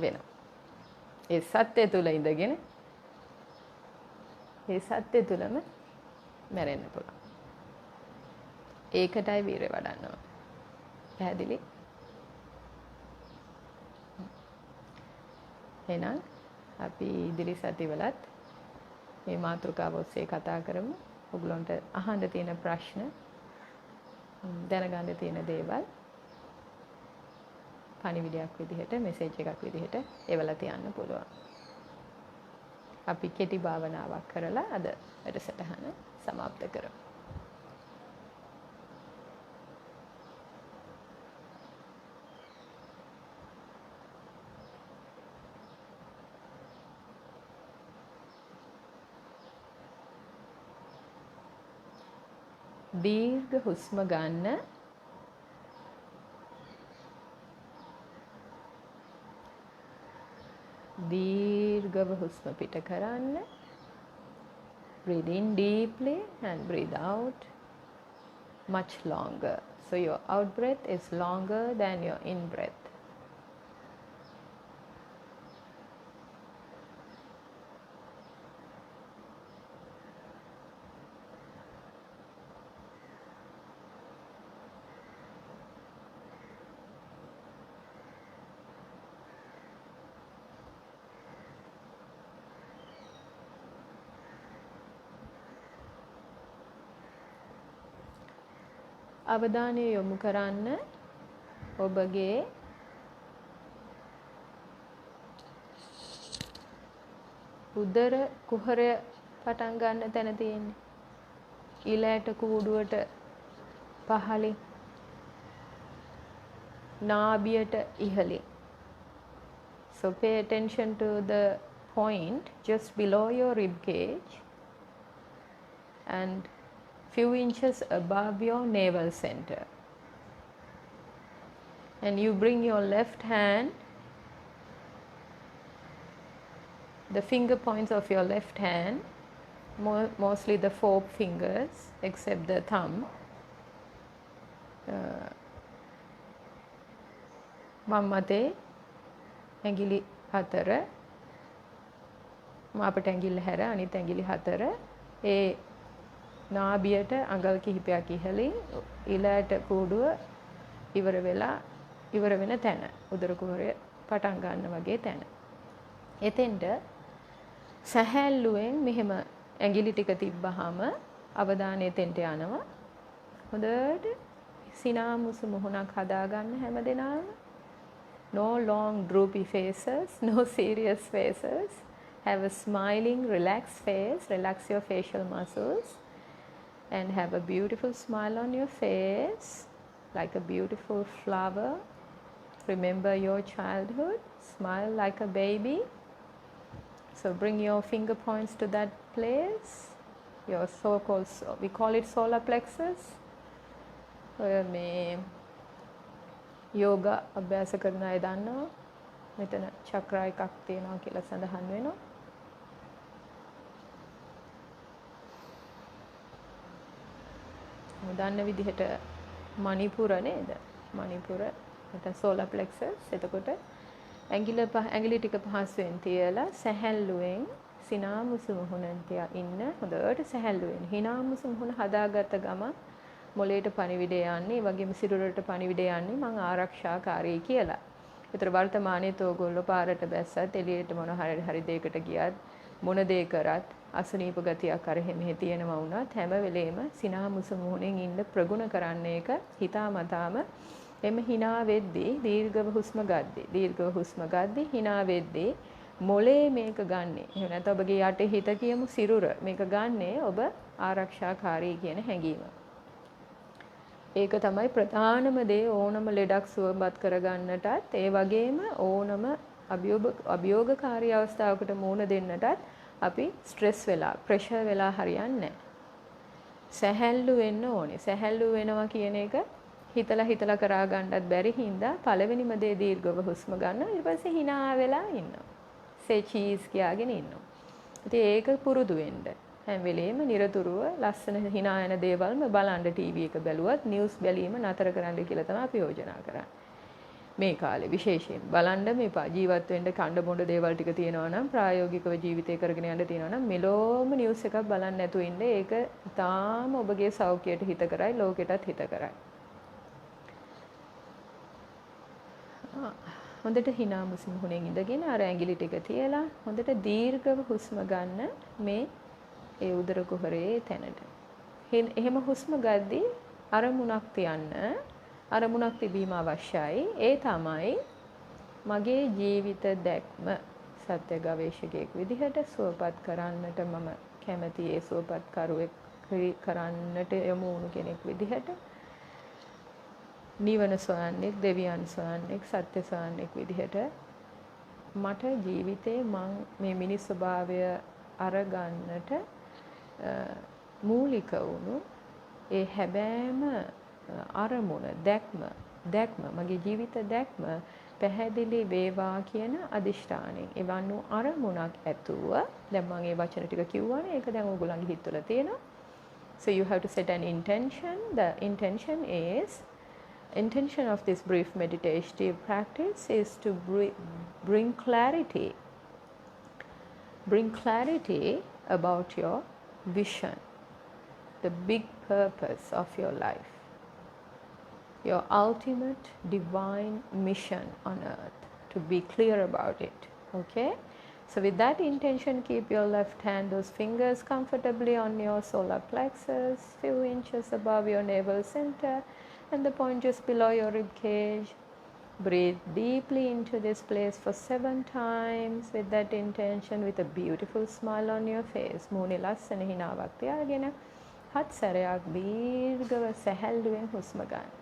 වෙනවා. ඒ සත්‍ය තුල ඉඳගෙන ඒ සත්‍ය තුලම මැරෙන්න පුළුවන්. ඒකටයි වීරය වඩන්න ඕන. පැහැදිලි? එහෙනම් අපි ඉදිරි සතිවලත් මේ මාතෘකාව ඔස්සේ කතා කරමු. ඔයගලන්ට අහන්න තියෙන ප්‍රශ්න දැනගන්න තියෙන දේවල් පණිවිඩයක් විදිහට මෙසේජ් එකක් විදිහට එවලා තියන්න පුළුවන්. අපි කෙටි භාවනාවක් කරලා අද වැඩසටහන සමාප්ත කරමු. දීර්ඝ හුස්ම ගන්න. දීර්ඝව හුස්ම පිට කරන්න. Breathe in deeply and breathe out much longer. So your out breath is longer than your in breath. අවධානය යොමු කරන්න ඔබගේ උදර කුහරය පටන් ගන්න තැන තියෙන්නේ. ඊළෑට කූඩුවට පහළින් නාභියට ඉහළින්. So pay attention to the point just below your rib cage and few inches above your navel center. And you bring your left hand, the finger points of your left hand, mostly the 4 fingers except the thumb, වම් අතේ ඇඟිලි 4 මාපට ඇඟිල්ල හැර අනිත් ඇඟිලි 4 ඒ නාභියට අඟල් කිහිපයක් ඉහළින් ඊළාට කූඩුව ඉවර වෙන තැන උදර කුහරය පටන් ගන්න වගේ තැන. එතෙන්ට සැහැල්ලුවෙන් මෙහෙම ඇඟිලි ටික තිබ්බහම අවධානය එතෙන්ට යනවා. හොඳට සිනාමුසු මුහුණක් හදාගන්න හැමදෙනාම. No long droopy faces, no serious faces. Have a smiling, relaxed face. Relax your facial muscles. And have a beautiful smile on your face, like a beautiful flower. Remember your childhood. Smile like a baby. So bring your finger points to that place. Your so-called, we call it solar plexus. මේ යෝග අභ්‍යාස කරන අය දන්නවා. මෙතන චක්‍ර එකක් තියෙනවා කියලා සඳහන් වෙනවා. දන්න විදිහට මණිපුර නේද? මණිපුර නැත්නම් solar plexus. එතකොට ඇඟිලි ටික පහසුවෙන් තියලා සැහැල්ලුවෙන් සිනාමුසු මුහුණෙන් තියා ඉන්න. හොඳට සැහැල්ලුවෙන් හිනාමුසු මුහුණ හදාගත්ත ගමන් මොළයට පණිවිඩය යන්නේ, ඒ වගේම සිරුරට පණිවිඩය යන්නේ මං ආරක්ෂාකාරී කියලා. ඒතර වර්තමානයේත් ඕගොල්ලෝ පාරට බැස්සත් එළියට මොන හරි දෙයකට ගියත් මොන දේ කරත් අසනීප ගතියක් අර මෙහෙ තියෙනවා වුණත් හැම වෙලේම සිනාමුසු මුහුණෙන් ඉන්න ප්‍රගුණ කරන්න එක හිතාමතාම එම hina වෙද්දී දීර්ඝව හුස්ම ගද්දී hina වෙද්දී මොලේ මේක ගන්නෙ. එහෙම නැත්නම් ඔබගේ යටේ හිත කියමු සිරුර මේක ගන්නෙ ඔබ ආරක්ෂාකාරී කියන හැඟීම. ඒක තමයි ප්‍රධානම දේ ඕනම ලෙඩක් සුවපත් කරගන්නටත් ඒ වගේම ඕනම අභියෝගකාරී අවස්ථාවකට මුහුණ දෙන්නටත් අපි ස්ට්‍රෙස් වෙලා ප්‍රෙෂර් වෙලා හරියන්නේ නැහැ. සැහැල්ලු වෙන්න ඕනේ. සැහැල්ලු වෙනවා කියන එක හිතලා කරා ගන්නත් බැරි හින්දා පළවෙනිම දේ දීර්ඝව හුස්ම ගන්නවා. ඊට පස්සේ hina වෙලා ඉන්නවා. say cheese කියාගෙන ඉන්නවා. ඉතින් ඒක පුරුදු වෙන්න. හැම වෙලේම නිරතුරුව ලස්සන hina යන දේවල්ම බලන්න ටීවී එක බැලුවත් නිවුස් බැලීම නතර කරන්න කියලා තමයි අපි යෝජනා කරන්නේ. මේ කාලේ විශේෂයෙන් බලන්න මේපා ජීවත් වෙන්න කණ්ඩ බොණ්ඩ දේවල් ටික තියෙනවා නම් ප්‍රායෝගිකව ජීවිතය කරගෙන යන්න තියෙනවා නම් මෙලොවම නිවුස් එකක් බලන්න නැතුව ඉන්න. ඒක තාම ඔබගේ සෞඛ්‍යයට හිත කරයි ලෝකෙටත් හිත කරයි. හොඳට හිනාමුසු මුහුණෙන් ඉඳගෙන අර ඇඟිලි ටික තියලා හොඳට දීර්ඝව හුස්ම ගන්න මේ ඒ උදර කුහරයේ තැනට. එහෙම හුස්ම ගද්දී අරමුණක් තියන්න. අරමුණක් තිබීම අවශ්‍යයි. ඒ තමයි මගේ ජීවිත දැක්ම සත්‍ය ගවේෂකයෙක් විදිහට සුවපත් කරන්නට මම කැමති. ඒ සුවපත් කරුවෙක් කරන්නට යමු වුණු කෙනෙක් විදිහට නිවන සොයන්නෙක්, දෙවියන් සොයන්නෙක්, සත්‍ය සොයන්නෙක් විදිහට මට ජීවිතේ මං මේ මිනිස් ස්වභාවය අරගන්නට මූලික වුණු ඒ හැබෑම අරමුණ දැක්ම මගේ ජීවිත දැක්ම පැහැදිලි වේවා කියන අදිෂ්ඨානයෙන් එවන් වූ අරමුණක් ඇතුව දැන් මම මේ වචන ටික කිව්වනේ ඒක දැන් ඕගොල්ලන්ගේ හිතවල තියෙනවා. So you have to set an intention. The intention of this brief meditative practice is to bring clarity about your vision, the big purpose of your life, your ultimate divine mission on earth, to be clear about it. Okay, so with that intention, keep your left hand, those fingers comfortably on your solar plexus, few inches above your navel center and the point just below your rib cage. Breathe deeply into this place for 7 times with that intention, with a beautiful smile on your face. මූණේ ලස්සන හිනාවක් තියාගෙන 7 සැරයක් දීර්ඝව සැහැල්ලුවෙන් හුස්ම ගන්න.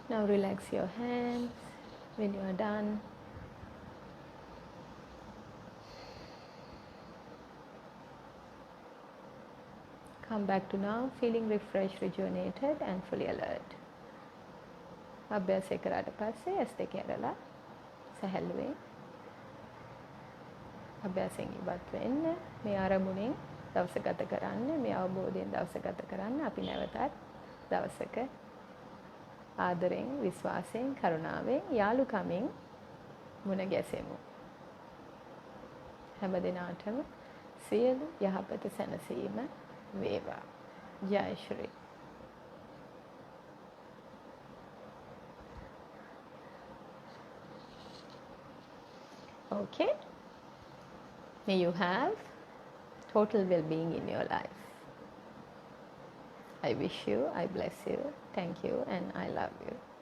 Now relax your hands when you are done. Come back to now, feeling refreshed, rejuvenated and fully alert. අභ්‍යාසය කරාට පස්සේ ඇස් දෙක ඇරලා සැහැල්ලුවෙන් අභ්‍යාසයෙන් ඉවත් වෙන්න. මේ අරමුණෙන් දවස ගත කරන්න, මේ අවබෝධයෙන් දවස ගත කරන්න. අපි නැවතත් දවසක ආදරෙන්, විශ්වාසයෙන්, කරුණාවෙන්, යාළුකමින් මුණ ගැසෙමු. හැම දිනාටම සියලු යහපත සැනසීම වේවා. ජය ශ්‍රී. Okay, may you have total well-being in your life. I wish you, I bless you, thank you, and I love you.